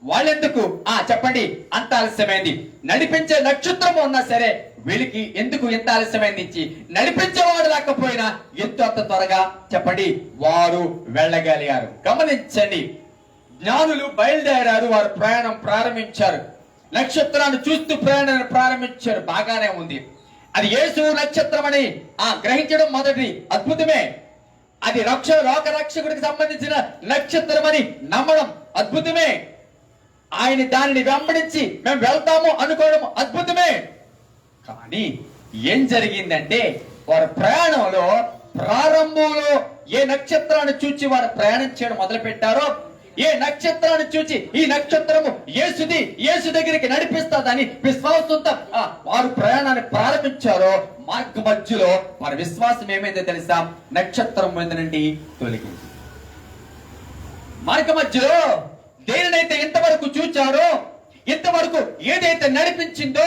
[SPEAKER 2] వాళ్ళెందుకు చెప్పండి అంత ఆలస్యమైంది? నడిపించే నక్షత్రం ఉన్నా సరే వీళ్ళకి ఎందుకు ఎంత ఆలస్యమైంది? నడిపించేవాడు లేకపోయినా ఎంత అంత త్వరగా చెప్పండి వారు వెళ్ళగలిగారు. గమనించండి, జ్ఞానులు బయలుదేరారు, వారు ప్రయాణం ప్రారంభించారు, నక్షత్రాన్ని చూస్తూ ప్రయాణాన్ని ప్రారంభించారు. బాగానే ఉంది. అది యేసు నక్షత్రం అని గ్రహించడం మొదటి అద్భుతమే. అది లోక రక్షకుడికి సంబంధించిన నక్షత్రం అని నమ్మడం అద్భుతమే. ఆయన దానిని వెంబడించి మేము వెళ్తాము అనుకోవడం అద్భుతమే. కానీ ఏం జరిగిందంటే వారి ప్రయాణంలో ప్రారంభంలో ఏ నక్షత్రాన్ని చూచి వారు ప్రయాణం చేయడం మొదలు పెట్టారో, ఏ నక్షత్రాన్ని చూచి ఈ నక్షత్రము యేసు దగ్గరికి నడిపిస్తుందని విశ్వాసంతో వారు ప్రయాణాన్ని ప్రారంభించారో, మార్గ మధ్యలో వారి విశ్వాసం ఏమైందో తెలుసా? నక్షత్రం మీద నుండి తొలగింది. మార్గ మధ్యలో దేనినైతే ఇంతవరకు చూచారో, ఇంతవరకు ఏదైతే నడిపించిందో,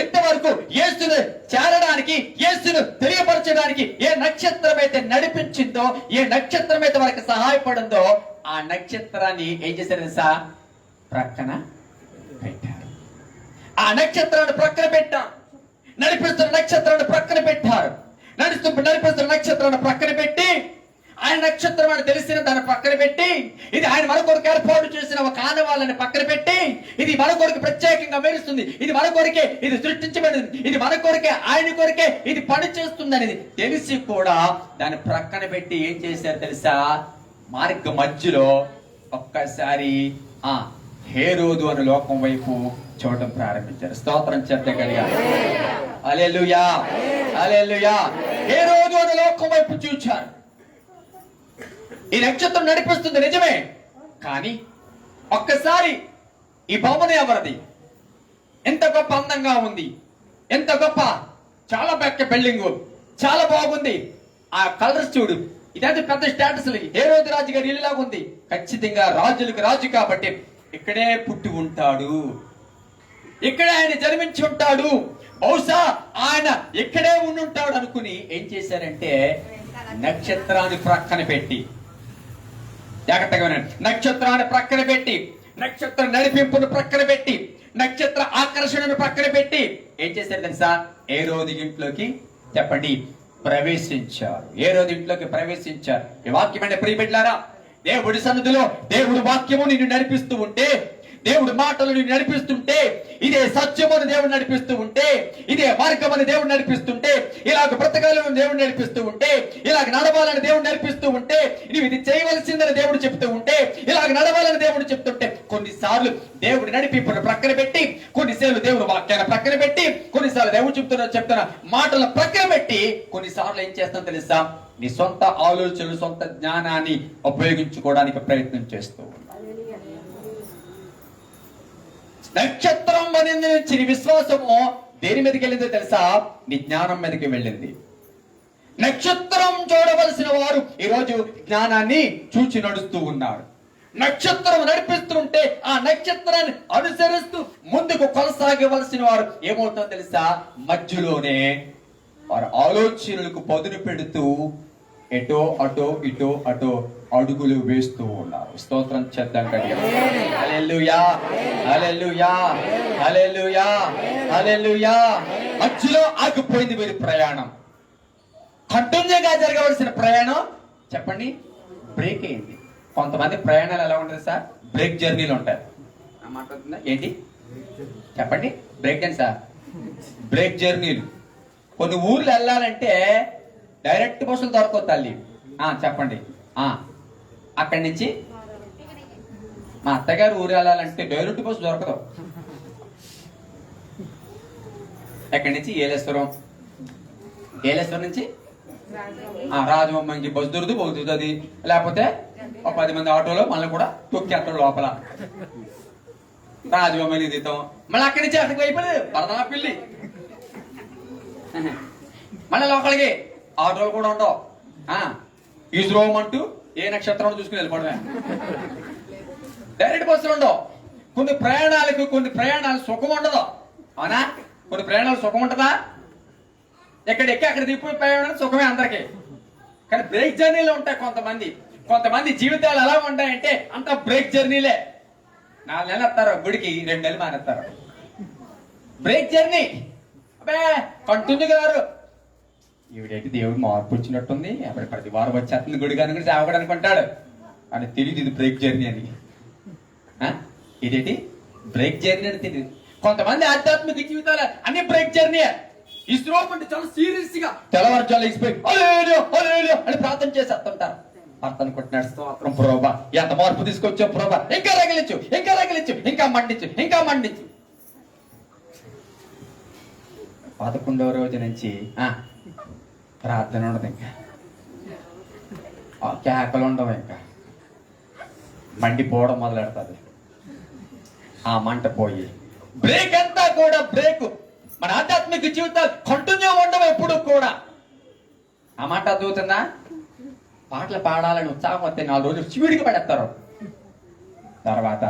[SPEAKER 2] ఇంతవరకు యేసును చేరడానికి, యేసును తెలియపరచడానికి ఏ నక్షత్రం అయితే నడిపించిందో, ఏ నక్షత్రం అయితే వారికి సహాయపడిందో, ఆ నక్షత్రాన్ని ఏం చేశారు తెలుసా? ప్రక్కన పెట్టారు. ఆ నక్షత్రాన్ని ప్రక్కన పెట్టారు. నడిపిస్తున్న నక్షత్రాన్ని ప్రక్కన పెట్టారు. నడిపిస్తున్న నక్షత్రాన్ని ప్రక్కన పెట్టి, ఆయన నక్షత్రం అని తెలిసిన దాన్ని పక్కన పెట్టి, ఇది ఆయన మన కొరకు ఏర్పాటు చేసిన ఒక ఆనవాళ్ళని పక్కన పెట్టి, ఇది మన కొరకు ప్రత్యేకంగా మెరుస్తుంది, ఇది మన కొరకే, ఇది సృష్టించబడింది, ఇది మన కొరకే, ఆయన కొరకే ఇది పని చేస్తుంది అనేది తెలిసి కూడా దాన్ని ప్రక్కన పెట్టి ఏం చేశారు తెలుసా? మార్గ మధ్యలో ఒక్కసారి హేరోదు అనే లోకం వైపు చూడటం ప్రారంభించారు. స్తోత్రం చెప్పగలిగా. హల్లెలూయా. హల్లెలూయా. హేరోదు అనే లోకం వైపు చూచారు. ఈ నక్షత్రం నడిపిస్తుంది నిజమే, కానీ ఒక్కసారి ఈ భవనం ఎవరిది? ఎంత గొప్ప అందంగా ఉంది, ఎంత గొప్ప, చాలా పెద్ద బిల్డింగ్, చాలా బాగుంది. ఆ కలర్స్ చూడు, ఇదంతా పెద్ద స్టేటస్. హేరోదు రాజు గారి ఇల్లులాగా ఉంది. ఖచ్చితంగా రాజులకు రాజు కాబట్టి ఇక్కడే పుట్టి ఉంటాడు, ఇక్కడే ఆయన జన్మించి ఉంటాడు, బహుశా ఆయన ఇక్కడే ఉండుంటాడు అనుకుని ఏం చేశారంటే నక్షత్రాన్ని ప్రక్కన పెట్టి, జాగ్రత్తగా వినండి, నక్షత్రాన్ని ప్రక్కన పెట్టి, నక్షత్ర నడిపింపును ప్రక్కన పెట్టి, నక్షత్ర ఆకర్షణను ప్రక్కన పెట్టి ఏం చేశారు తెలుసా? హేరోదు ఇంట్లోకి చెప్పండి ప్రవేశించారు. హేరోదు ఇంట్లోకి ప్రవేశించారు. ఈ వాక్యం అంటే ప్రియబిడ్డలారా, దేవుడి సన్నిధిలో దేవుడి వాక్యము నిన్ను నడిపిస్తూ ఉంటే, దేవుడి మాటలు నిన్ను నడిపిస్తుంటే, ఇదే సత్యమని దేవుడు నడిపిస్తూ ఉంటే, ఇదే మార్గమని దేవుడు నడిపిస్తుంటే, ఇలాగ బ్రతకాలని దేవుడు నడిపిస్తూ ఉంటే, ఇలాగ నడవాలని దేవుడు నడిపిస్తూ ఉంటే, నువ్వు ఇది చేయవలసిందని దేవుడు చెప్తూ ఉంటే, ఇలాగ నడవాలని దేవుడు చెప్తుంటే, కొన్నిసార్లు దేవుడు నడిపింపును ప్రక్కన పెట్టి, కొన్నిసార్లు దేవుడు వాక్యాన్ని ప్రక్కన పెట్టి, కొన్నిసార్లు దేవుడు చెప్తున్న మాటల ప్రక్కన పెట్టి, కొన్నిసార్లు ఏం చేస్తాం తెలుసా? నీ సొంత ఆలోచనలు, సొంత జ్ఞానాన్ని ఉపయోగించుకోవడానికి ప్రయత్నం చేస్తూ ఉన్నావు. నక్షత్రం అనేది నీ విశ్వాసము దేని మీదకి వెళ్ళిందో తెలుసా? నీ జ్ఞానం మీదకి వెళ్ళింది. నక్షత్రం చూడవలసిన వారు ఈరోజు జ్ఞానాన్ని చూచి నడుస్తూ ఉన్నారు. నక్షత్రం నడిపిస్తుంటే ఆ నక్షత్రాన్ని అనుసరిస్తూ ముందుకు కొనసాగవలసిన వారు ఏమవుతుందో తెలుసా? మధ్యలోనే వారు ఆలోచనలకు పదును పెడుతూ ఎటో అటో ఇటో అటో అడుగులు వేస్తూ ఉన్నారు. స్తోత్రం చేద్దాం గట్టిగా. హల్లెలూయా, హల్లెలూయా, హల్లెలూయా, హల్లెలూయా. మధ్యలో ఆగిపోయింది వీరి ప్రయాణం. కంటిన్యూగా జరగవలసిన ప్రయాణం చెప్పండి బ్రేక్ అయింది. కొంతమంది ప్రయాణాలు ఎలా ఉంటుంది సార్? బ్రేక్ జర్నీలు ఉంటాయి. మాట్లాడుతుందా ఏంటి చెప్పండి? బ్రేక్ అని సార్, బ్రేక్ జర్నీలు. కొన్ని ఊర్లు వెళ్ళాలంటే డైరెక్ట్ బస్సులు దొరకవు తల్లి. చెప్పండి. అక్కడి నుంచి మా అత్తగారు ఊరు వెళ్ళాలంటే డైరెక్ట్ బస్సు దొరకదు. ఎక్కడి నుంచి ఏలేశ్వరం, ఏలేశ్వరం నుంచి రాజబొమ్మకి బస్సు దొరుకుతుంది. లేకపోతే ఒక 10 మంది ఆటోలో మళ్ళీ కూడా తొక్కేస్తాడు లోపల. రాజబొమ్మని దిగుతాం, మళ్ళీ అక్కడి నుంచి అక్కడికి అయిపోయింది వరదనా పిల్లి. మళ్ళీ లోపలికి ఆటోలు కూడా ఉండవు. ఈశ్రోమ్ అంటూ ఏ నక్షత్రం చూసుకుని వెళ్ళిపోవడమే. డైరెక్ట్ బస్సులు ఉండవు. కొన్ని ప్రయాణాలు సుఖం ఉండదు. అవునా? కొన్ని ప్రయాణాలు సుఖం ఉంటుందా? ఎక్కడ ఎక్కి అక్కడ దిగిపోయి ప్రయాణం సుఖమే అందరికి. కానీ బ్రేక్ జర్నీలో ఉంటాయి కొంతమంది జీవితాలు ఎలా ఉంటాయంటే అంత బ్రేక్ జర్నీలే. 4 నెలలు వస్తారు గుడికి, 2 నెలలు మానేస్తారు. Break journey. అబ్బే కంటిన్యూగా గారు ఈవిడేంటి దేవుడు మార్పు వచ్చినట్టుంది, అప్పుడు ప్రతి వారం వచ్చేస్తుంది గుడిగా అనుకుని సేవకుడు అనుకుంటాడు. అని తెలియదు ఇది బ్రేక్ జర్నీ అని. ఇదేంటి బ్రేక్ జర్నీ అని తెలియదు. కొంతమంది ఆధ్యాత్మిక జీవితాలు అన్ని బ్రేక్ జర్నీ. ఇస్రో అంటే చాలా సీరియస్ గా తెల్లవారుజాలు ఇసిపోయి అని ప్రార్థన చేసేస్తుంటారు. భర్త అనుకుంటున్నాడు, స్తోత్రం ప్రభా, ఎంత మార్పు తీసుకొచ్చావు ప్రభా, ఇంకా రగిలించు, ఇంకా మండించు. 11వ రోజు నుంచి ప్రార్థన ఉండదు, ఇంకా కేకలు ఉండవు, ఇంకా మండిపోవడం మొదలెడుతుంది. ఆ మంట పోయి బ్రేక్ అంతా కూడా బ్రేక్. మన ఆధ్యాత్మిక జీవితాలు కంటిన్యూ ఉండవు ఎప్పుడు కూడా. ఆ మాట అర్థమవుతుందా? పాటలు పాడాలని ఉత్సాహం వస్తే 4 రోజులు చివిడికి పడేస్తారు. తర్వాత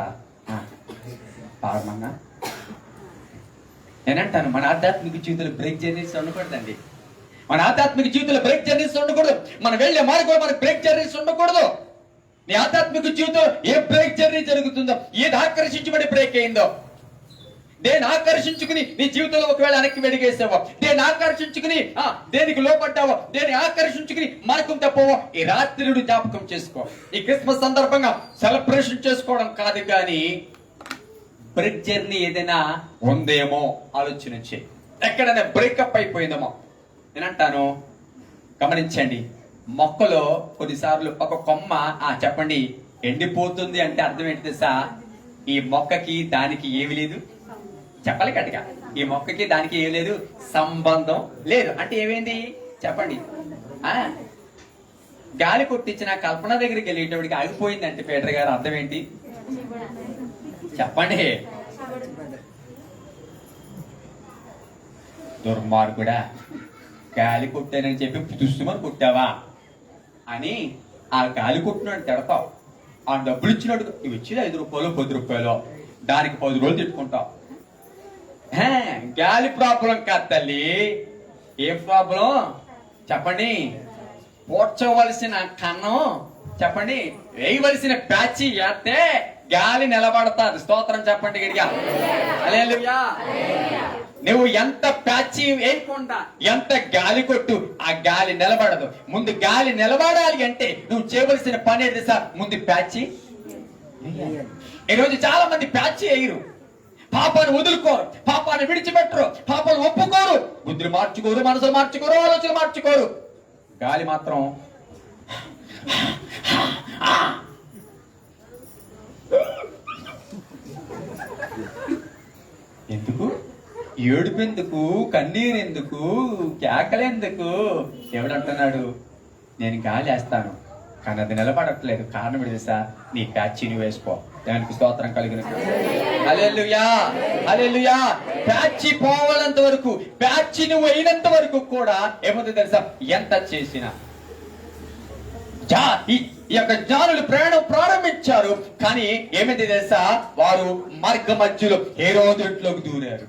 [SPEAKER 2] పాడమన్నా నేనంటాను, మన ఆధ్యాత్మిక జీవితంలో బ్రేక్ జర్నీస్ ఉండకూడదండి. మన ఆధ్యాత్మిక జీవితంలో బ్రేక్ జర్నీస్ ఉండకూడదు. మనం వెళ్ళే మార్గంలో మనకు బ్రేక్ జర్నీస్ ఉండకూడదు. నీ ఆధ్యాత్మిక జీవితంలో ఏ బ్రేక్ జర్నీ జరుగుతుందో, ఏది ఆకర్షించబడి బ్రేక్ అయిందో, దేని ఆకర్షించుకుని నీ జీవితంలో ఒకవేళ వెనక్కి వెడిగేసావో, దేని ఆకర్షించుకుని దేనికి లోపడ్డావో, దేని ఆకర్షించుకుని మార్గం తప్పవో, ఈ రాత్రి జ్ఞాపకం చేసుకో. ఈ క్రిస్మస్ సందర్భంగా సెలబ్రేషన్ చేసుకోవడం కాదు, కానీ బ్రేక్ జర్నీ ఏదైనా ఉందేమో ఆలోచన చేయి. ఎక్కడైనా బ్రేకప్ అయిపోయిందేమో. నేనంటాను, గమనించండి, మొక్కలో కొన్నిసార్లు ఒక కొమ్మ చెప్పండి ఎండిపోతుంది అంటే అర్థం ఏంటి తెలుసా? ఈ మొక్కకి దానికి ఏమి లేదు, చెప్పాలి గట్టిగా, ఈ మొక్కకి దానికి ఏమి లేదు, సంబంధం లేదు. అంటే ఏమైంది చెప్పండి? గాలి కొట్టించిన కల్పన దగ్గరికి వెళ్ళేటప్పటికి ఆగిపోయింది అంటే పీటర్ గారు అర్థం ఏంటి చెప్పండి? దుర్మార్గుడా, గాలి కొట్టానని చెప్పి దుస్తుమని కొట్టావా అని ఆ గాలి కొట్టినాడు తిడతావు. ఆ డబ్బులు ఇచ్చినట్టు ఇవి ఇచ్చేది 5 రూపాయలు 10 రూపాయలు, దానికి 10 రోజులు తిట్టుకుంటాం. గాలి ప్రాబ్లం కాదు తల్లి. ఏ ప్రాబ్లం చెప్పండి? పూడ్చవలసిన కన్నం చెప్పండి, వేయవలసిన ప్యాచి వేస్తే గాలి నిలబడతాది. స్తోత్రం చెప్పండి గట్టిగా. హల్లెలూయా. నువ్వు ఎంత ప్యాచి వేయకుండా ఎంత గాలి కొట్టు, ఆ గాలి నిలబడదు. ముందు గాలి నిలబడాలి అంటే నువ్వు చేయవలసిన పని ఏంటి సార్? ముందు ప్యాచి. ఈరోజు చాలా మంది ప్యాచి వేయరు, పాపాన్ని వదులుకోరు, పాపాన్ని విడిచిపెట్టరు, పాపాన్ని ఒప్పుకోరు, బుద్ధులు మార్చుకోరు, మనసులు మార్చుకోరు, ఆలోచనలు మార్చుకోరు. గాలి మాత్రం ఎందుకు? ఏడుపెందుకు? కన్నీరెందుకు? కేకలెందుకు? ఎవడంటున్నాడు నేను గాలి వేస్తాను కానీ అది నిలబడట్లేదు? కారణం తెలుసా? నీ ప్యాచి నువ్వు వేసుకో. దానికి స్తోత్రం కలిగిన హల్లెలూయా, హల్లెలూయా. ప్యాచి పోవాలంత వరకు, ప్యాచి నువ్వు అయినంత వరకు కూడా ఏమవుతుంది తెలుసా? ఎంత చేసినా ఈ యొక్క జ్ఞానులు ప్రయాణం ప్రారంభించారు, కానీ ఏమైంది తెలుసా? వారు మార్గ మధ్యలో హేరోదు ఇంట్లోకి దూరారు.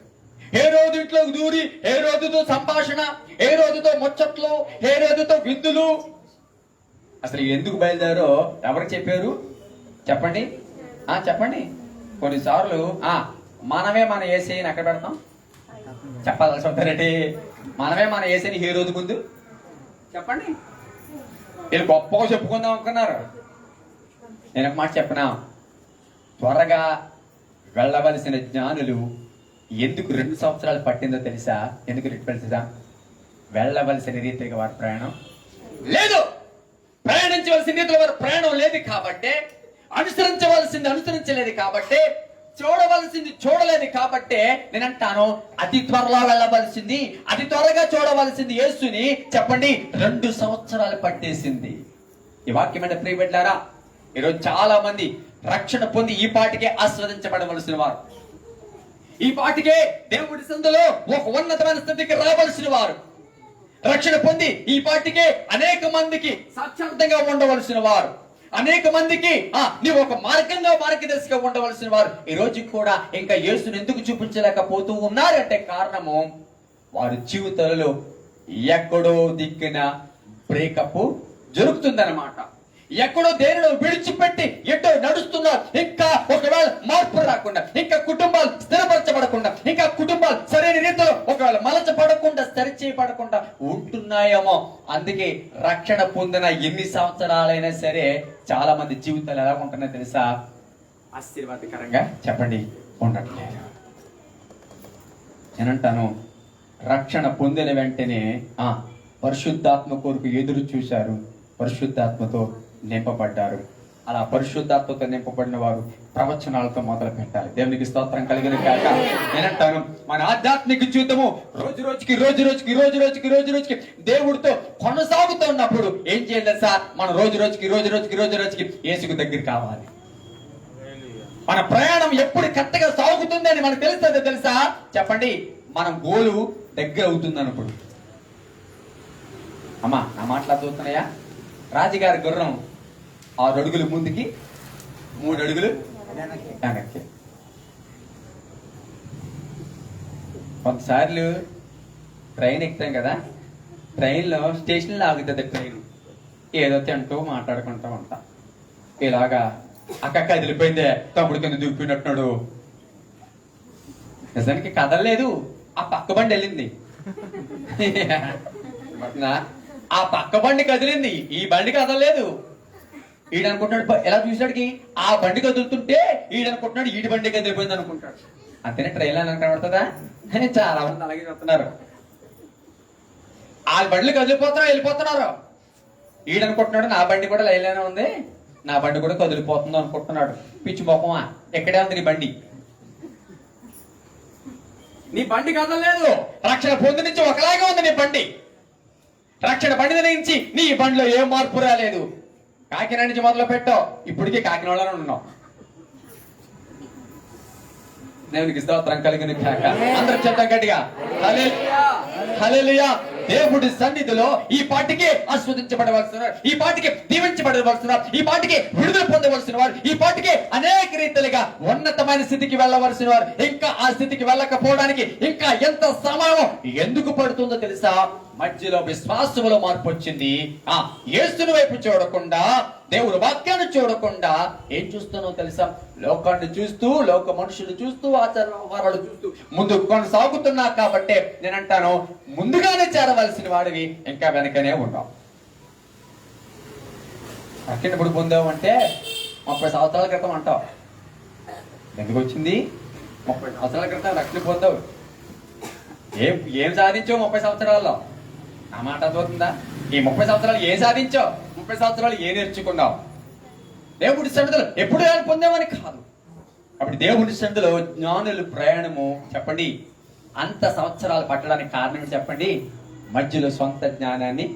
[SPEAKER 2] హేరోదు ఇంట్లోకి దూరి హేరోదుతో సంభాషణ, హేరోదుతో ముచ్చట్లు, హేరోదుతో విందులు. అసలు ఎందుకు బయలుదేరో ఎవరికి చెప్పారు చెప్పండి? చెప్పండి. కొన్నిసార్లు మనమే మన యేసయ్యని ఎక్కడ పెడతాం? చెప్పాల్సి వస్తారంటే మనమే మన యేసయ్యని హేరోదు ముందు చెప్పండి. వీళ్ళు గొప్పగా చెప్పుకుందాం అనుకున్నారు. నేను ఒక మాట చెప్పనా? త్వరగా వెళ్ళవలసిన జ్ఞానులు ఎందుకు 2 సంవత్సరాలు పట్టిందో తెలుసా? ఎందుకు తెలుసా? వెళ్ళవలసిన రీతిగా వారి ప్రయాణం లేదు, ప్రయాణించవలసిన రీతిలో వారి ప్రయాణం లేదు కాబట్టి, అనుసరించవలసింది అనుసరించలేదు కాబట్టి, చూడవలసింది చూడలేదు కాబట్టి, నేనంటాను అతి త్వరలో వెళ్ళవలసింది, అతి త్వరగా చూడవలసింది యేసుని చెప్పండి 2 సంవత్సరాలు పట్టేసింది. ఈ వాక్యమైన ప్రియబిడ్డలారా, ఈరోజు చాలా మంది రక్షణ పొంది ఈ పాటికే ఆస్వాదించబడవలసిన వారు, ఈ పాటికే దేవుడి సందులో ఒక ఉన్నతమైన స్థితికి రావలసిన వారు, రక్షణ పొంది ఈ పాటికే అనేక మందికి సాక్షాత్తంగా ఉండవలసిన వారు, అనేక మందికి నీవు ఒక మార్గదర్శిగా ఉండవలసిన వారు ఈ రోజు కూడా ఇంకా యేసుని ఎందుకు చూపించలేకపోతూ ఉన్నారంటే కారణము వారి జీవితాలలో ఎక్కడో దిక్కున బ్రేకప్ జరుగుతుందన్నమాట. ఎక్కడో దేనిలో విడిచిపెట్టి ఎటో నడుస్తున్నారు. ఇంకా ఒకవేళ మార్పు రాకుండా, ఇంకా కుటుంబాలు స్థిరపరచబడకుండా, ఇంకా కుటుంబాలు సరైన రీతిలో ఒకవేళ మలచబడకుండా, సరిచేయబడకుండా ఉంటున్నాయేమో. అందుకే రక్షణ పొందిన ఎన్ని సంవత్సరాలైనా సరే చాలా మంది జీవితాలు ఎలా ఉంటున్నాయో తెలుసా? ఆశీర్వాదకరంగా చెప్పండి ఉండట్లేదు. నేనంటాను రక్షణ పొందిన వెంటనే పరిశుద్ధాత్మ కొరకు ఎదురు చూశారు, పరిశుద్ధాత్మతో నింపబడ్డారు. అలా పరిశుద్ధాత్మతో నింపబడిన వారు ప్రవచనాలతో మొదలు పెట్టాలి. దేవునికి స్తోత్రం కలిగిన కాక. నేనంటాను మన ఆధ్యాత్మిక జీవితము రోజు రోజుకి దేవుడితో కొనసాగుతున్నప్పుడు ఏం చేయాలి సార్? మనం రోజు రోజుకి యేసుకు దగ్గర కావాలి. మన ప్రయాణం ఎప్పుడు కరెక్ట్గా సాగుతుంది అని మనకు తెలుస్తుంది తెలుసా? చెప్పండి. మనం గోలు దగ్గర అవుతుంది అన్నప్పుడు. అమ్మా నా మాట్లాడుతున్నాయా? రాజుగారి గుర్రం 6 అడుగులు ముందుకి 3 అడుగులు వెనక్కి. కొంతసార్లు ట్రైన్ ఎక్కుతాం కదా, ట్రైన్లో స్టేషన్లో ఆగుతుంది ట్రైన్. ఏదో తింటూ మాట్లాడుకుంటూ ఉంటాం. ఇలాగా అక్క కదిలిపోయిందే, తమ్ముడు కింద దూకినట్టున్నాడు. నిజానికి కదలలేదు, ఆ పక్క బండి వెళ్ళింది. ఆ పక్క బండి కదిలింది, ఈ బండి కదలలేదు. ఈడనుకుంటున్నాడు ఎలా చూసాడికి ఆ బండి కదులుతుంటే ఈడనుకుంటున్నాడు ఈడి బండి కదిలిపోయింది అనుకుంటాడు. అంతేనే ట్రైన్ అని కనబడుతుందా? అని చాలా మంది అలాగే చెప్తున్నారు. ఆ బండ్లు కదిలిపోతున్నారు, వెళ్ళిపోతున్నారు. ఈడనుకుంటున్నాడు నా బండి కూడా లైన్లోనే ఉంది, నా బండి కూడా కదిలిపోతుంది అనుకుంటున్నాడు. పిచ్చి మొక్కమా, ఎక్కడే ఉంది నీ బండి? నీ బండి కదలలేదు. రక్షణ పొంది నుంచి ఒకలాగే ఉంది నీ బండి. రక్షణ బండి నుంచి నీ బండిలో ఏం మార్పు రాలేదు. కాకినాడ నుంచి మొదలు పెట్టావు, ఇప్పటికీ కాకినాడలోనే ఉన్నావు. దేవునికి స్తోత్రం కలిగిన కాక. అందరూ చెప్తాం గట్టిగా హల్లెలూయా, హల్లెలూయా. దేవుడి సన్నిధిలో ఈ పాటికి ఆస్వాదించబడవలసిన వారు, ఈ పాటికి దీవించబడవలసిన వారు, ఈ పాటికి విడుదల పొందవలసిన వారు, ఈ పాటికి అనేక రీతిలుగా ఉన్నతమైన స్థితికి వెళ్ళవలసిన వారు ఇంకా ఆ స్థితికి వెళ్ళకపోవడానికి ఇంకా ఎంత సమయం ఎందుకు పడుతుందో తెలుసా? మధ్యలో విశ్వాసములో మార్పు వచ్చింది. యేసుని వైపు చూడకుండా, దేవుడు వాక్యాన్ని చూడకుండా ఏం చూస్తున్నావు తెలుసా? లోకాన్ని చూస్తూ, లోక మనుషులు చూస్తూ, ఆచారాలు చూస్తూ ముందుకు కొనసాగుతున్నా కాబట్టి నేను అంటాను, ముందుగానే చేరవలసిన వాడివి ఇంకా వెనకనే ఉన్నావు. అక్కడ పొందావు అంటే 30 సంవత్సరాల క్రితం అంటావు. ఎందుకు వచ్చింది? 30 సంవత్సరాల క్రితం రక్షణ పొందావు. ఏం సాధించావు 30 సంవత్సరాల్లో? ఆ మాట అర్థమవుతుందా? ఈ 30 సంవత్సరాలు ఏం సాధించావు? 30 సంవత్సరాలు ఏం నేర్చుకున్నావు? దేవుడి సన్నిధిలో ఎప్పుడు పొందామని కాదు. కాబట్టి దేవుడి సన్నిధిలో జ్ఞానులు ప్రయాణము చెప్పండి అంత సంవత్సరాలు పట్టడానికి కారణం చెప్పండి, మధ్యలో సొంత జ్ఞానాన్ని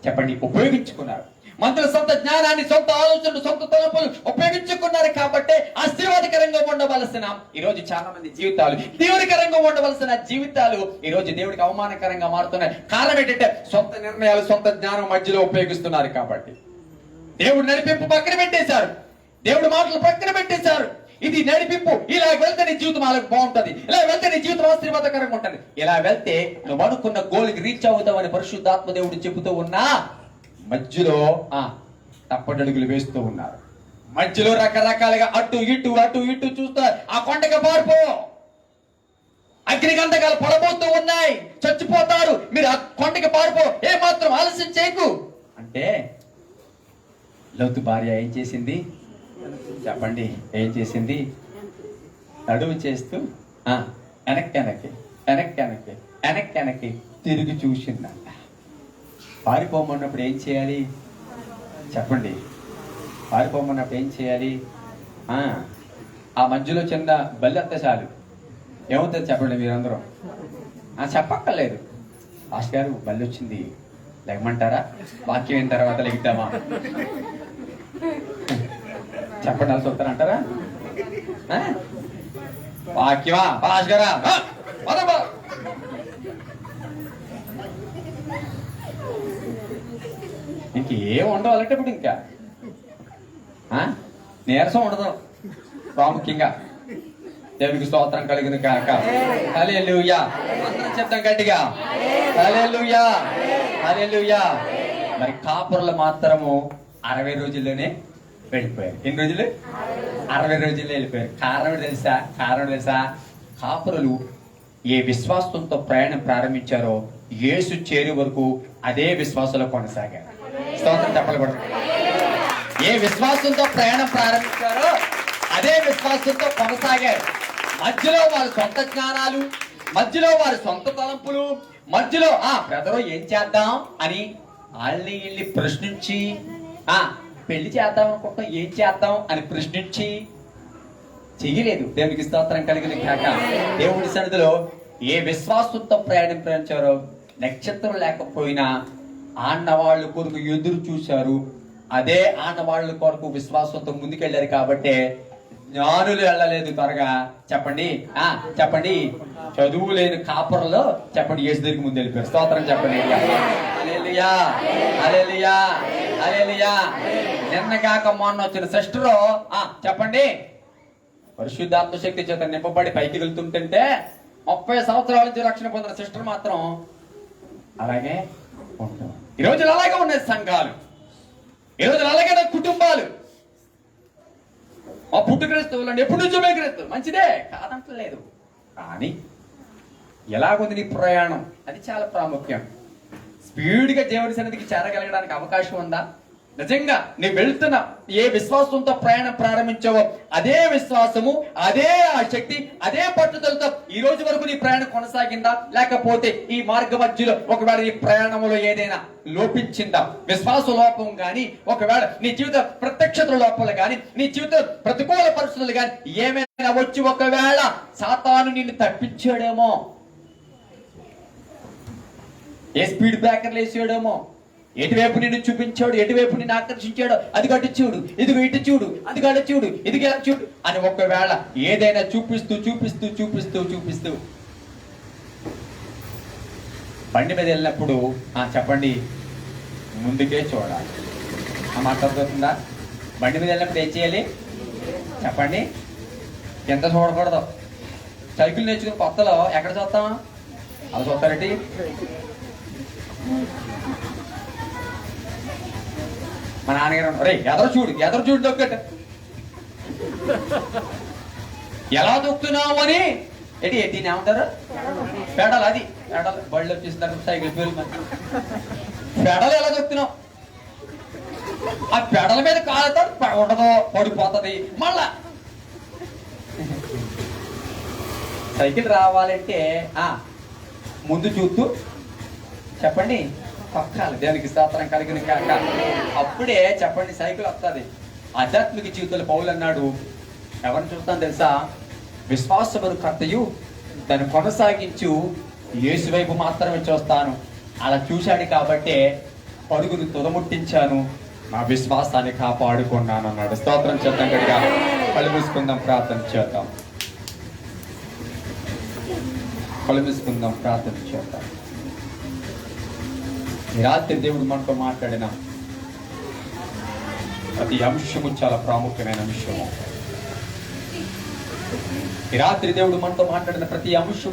[SPEAKER 2] చెప్పండి ఉపయోగించుకున్నారు. మధ్యలో సొంత జ్ఞానాన్ని, సొంత ఆలోచనలు, సొంత తలపులు ఉపయోగించుకున్నారు కాబట్టి ఆశీర్వాదకరంగా ఉండవలసిన ఈ రోజు చాలా మంది జీవితాలు, దేవుడికరంగా ఉండవలసిన జీవితాలు ఈ రోజు దేవుడికి అవమానకరంగా మారుతున్నాయి. కారణం ఏంటంటే సొంత నిర్ణయాలు, సొంత జ్ఞానం మధ్యలో ఉపయోగిస్తున్నారు. కాబట్టి దేవుడు నడిపింపు పక్కన పెట్టేశారు, దేవుడి మాటలు పక్కన పెట్టేశారు. ఇది నడిపింపు, ఇలా వెళ్తే నీ జీవితం అలాగే బాగుంటది, ఇలా వెళ్తే నీ జీవితం ఆశీర్వాదకరంగా ఉంటది, ఇలా వెళ్తే నువ్వు అనుకున్న గోల్కి రీచ్ అవుతావని పరిశుద్ధాత్మ దేవుడు చెబుతూ ఉన్నా మధ్యలో తప్పటడుగులు వేస్తూ ఉన్నారు. మధ్యలో రకరకాలుగా అటు ఇటు చూస్తారు. ఆ కొండకి పారిపో, అగ్నిగంధకాలు పడబోతూ ఉన్నాయి, చచ్చిపోతారు, మీరు ఆ కొండకి పారిపో, ఏ మాత్రం ఆలస్యం చేయకు అంటే లోతు భార్య ఏం చేసింది చెప్పండి? ఏం చేసింది? నడువు చేస్తూ వెనక్కి తిరిగి చూసిందంట. పారిపోమన్నప్పుడు ఏం చేయాలి చెప్పండి? పారిపోమన్నప్పుడు ఏం చేయాలి? ఆ మధ్యలో చిన్న బల్లి అంత చాలు, ఏమవుతుంది చెప్పండి మీరందరూ? చెప్పక్కర్లేదు. ఆశ గారు బల్లి వచ్చింది లెగమంటారా? వాక్యం అయిన తర్వాత లెగుతామా? చెప్పండి, అలసి వస్తారంటారా? వాక్యమా ఆశ గారా? ఇంకేం ఉండవాలంటే ఇప్పుడు ఇంకా నీరసం ఉండదు. ప్రాముఖ్యంగా దేవునికి స్తోత్రం కలిగింది కాక. హల్లెలూయా. అందరం చెప్తాం గట్టిగా హల్లెలూయా, హల్లెలూయా. మరి కాపురులు మాత్రము 60 రోజుల్లోనే వెళ్ళిపోయారు. ఎన్ని రోజులు? 60 రోజుల్లో వెళ్ళిపోయారు. కారణం తెలుసా? కాపురులు ఏ విశ్వాసంతో ప్రయాణం ప్రారంభించారో యేసు చేరే వరకు అదే విశ్వాసంలో కొనసాగారు. స్తోత్రం చెప్పకూడదు. ఏ విశ్వాసంతో ప్రయాణం ప్రారంభించారో అదే విశ్వాసంతో కొనసాగారు. మధ్యలో వారి సొంత జ్ఞానాలు, మధ్యలో వారి సొంత తలంపులు, మధ్యలో బ్రదరు ఏం చేద్దాం అని వాళ్ళని వీళ్ళని ప్రశ్నించి, పెళ్లి చేద్దాం అనుకుంటాం, ఏం చేద్దాం అని ప్రశ్నించి చెయ్యలేదు. దేవునికి స్తోత్రం కలిగిన కాక. దేవుడి సన్నిధిలో ఏ విశ్వాసంతో ప్రయాణించారో నక్షత్రం లేకపోయినా ఆన్నవాళ్ళ కొరకు ఎదురు చూశారు. అదే ఆన్నవాళ్ళ కొరకు విశ్వాసంతో ముందుకెళ్ళారు. కాబట్టి జ్ఞానులు వెళ్ళలేదు త్వరగా. చెప్పండి చదువు లేని కాపురలో చెప్పండి యేసు దగ్గరికి ముందు వెళ్ళిపోయారు. స్తోత్రం చెప్పండి. హల్లెలూయా, హల్లెలూయా, హల్లెలూయా. నిన్నగాక మొన్న వచ్చిన సిస్టరు చెప్పండి పరిశుద్ధాత్మ శక్తి చేత నింపబడి పైకి వెళ్తుంటే 30 సంవత్సరాల నుంచి రక్షణ పొందిన సిస్టర్ మాత్రం అలాగే ఉంటాం. ఈ రోజులు అలాగే ఉన్నాయి సంఘాలు, ఈ రోజులు అలాగే కుటుంబాలు. మా పుట్టు క్రైస్తవులు అంటే ఎప్పుడు నుంచో క్రైస్తవులు, మంచిదే కాదంటలేదు. కానీ ఎలాగుంది నీ ప్రయాణం? అది చాలా ప్రాముఖ్యం. స్పీడ్గా దేవుడి సన్నిధికి చేరగలగడానికి అవకాశం ఉందా? నిజంగా నువ్వు వెళ్తున్న ఏ విశ్వాసంతో ప్రయాణం ప్రారంభించావో అదే విశ్వాసము, అదే ఆ శక్తి, అదే పట్టుదలతో ఈ రోజు వరకు నీ ప్రయాణం కొనసాగిందా? లేకపోతే ఈ మార్గ మధ్యలో ఒకవేళ నీ ప్రయాణంలో ఏదైనా లోపించిందా? విశ్వాస లోపం గాని, ఒకవేళ నీ జీవిత ప్రత్యక్షతల లోపాలు గాని, నీ జీవిత ప్రతికూల పరిస్థితులు గాని ఏమైనా వచ్చి ఒకవేళ సాతాను నిన్ను తప్పించాడేమో, ఏ స్పీడ్ బ్రేకర్లు వేసాడేమో, ఎటువైపు నిన్ను చూపించాడు, ఎటువైపు నిన్ను ఆకర్షించాడు, అది గట్టి చూడు, ఇదిగో ఇటు చూడు, అది గట్టి చూడు, ఇది చూడు అని ఒకవేళ ఏదైనా చూపిస్తూ బండి మీద వెళ్ళినప్పుడు చెప్పండి, ముందుకే చూడాలి. ఆ మాట అర్థమవుతుందా? బండి మీద వెళ్ళినప్పుడు ఏం చేయాలి చెప్పండి? ఎంత చూడకూడదు. సైకిల్ నేర్చుకుని కొత్తలో ఎక్కడ చూస్తాం? అలా చూస్తారండి. మా నాన్నగారు రే ఎదరు చూడు దొక్కట, ఎలా దొక్కుతున్నావు అని దీన్ని ఏమంటారు? పెడల్. అది పెడల్. బళ్ళు వచ్చేసిన తర్వాత సైకిల్ ఫీల్ పెడలు ఎలా దొక్కుతున్నావు? ఆ పెడల మీద కాలుతో ఉండదు, పడిపోతుంది. మళ్ళా సైకిల్ రావాలంటే ముందు చూస్తూ చెప్పండి పక్కాలి. దేనికి స్తోత్రం కలిగిన కాక. అప్పుడే చెప్పండి సైకిల్ వస్తుంది. ఆధ్యాత్మిక జీవితంలో పౌలు అన్నాడు, ఎవరిని చూస్తాను తెలుసా? విశ్వాసమును కర్తయు దాన్ని కొనసాగించు యేసు వైపు మాత్రమే చూస్తాను. అలా చూశాడు కాబట్టే పరుగును తుదముట్టించాను, నా విశ్వాసాన్ని కాపాడుకున్నాను అన్నాడు. స్తోత్రం చేద్దాం. గడిగా కళ్ళు మూసుకుందాం, ప్రార్థన చేద్దాం. కళ్ళు మూసుకుందాం, ప్రార్థన చేద్దాం. ఈ రాత్రి దేవుడు మనతో మాట్లాడిన ప్రతి అంశము చాలా ప్రాముఖ్యమైన అంశము. ఈ రాత్రి దేవుడు మనతో మాట్లాడిన ప్రతి అంశము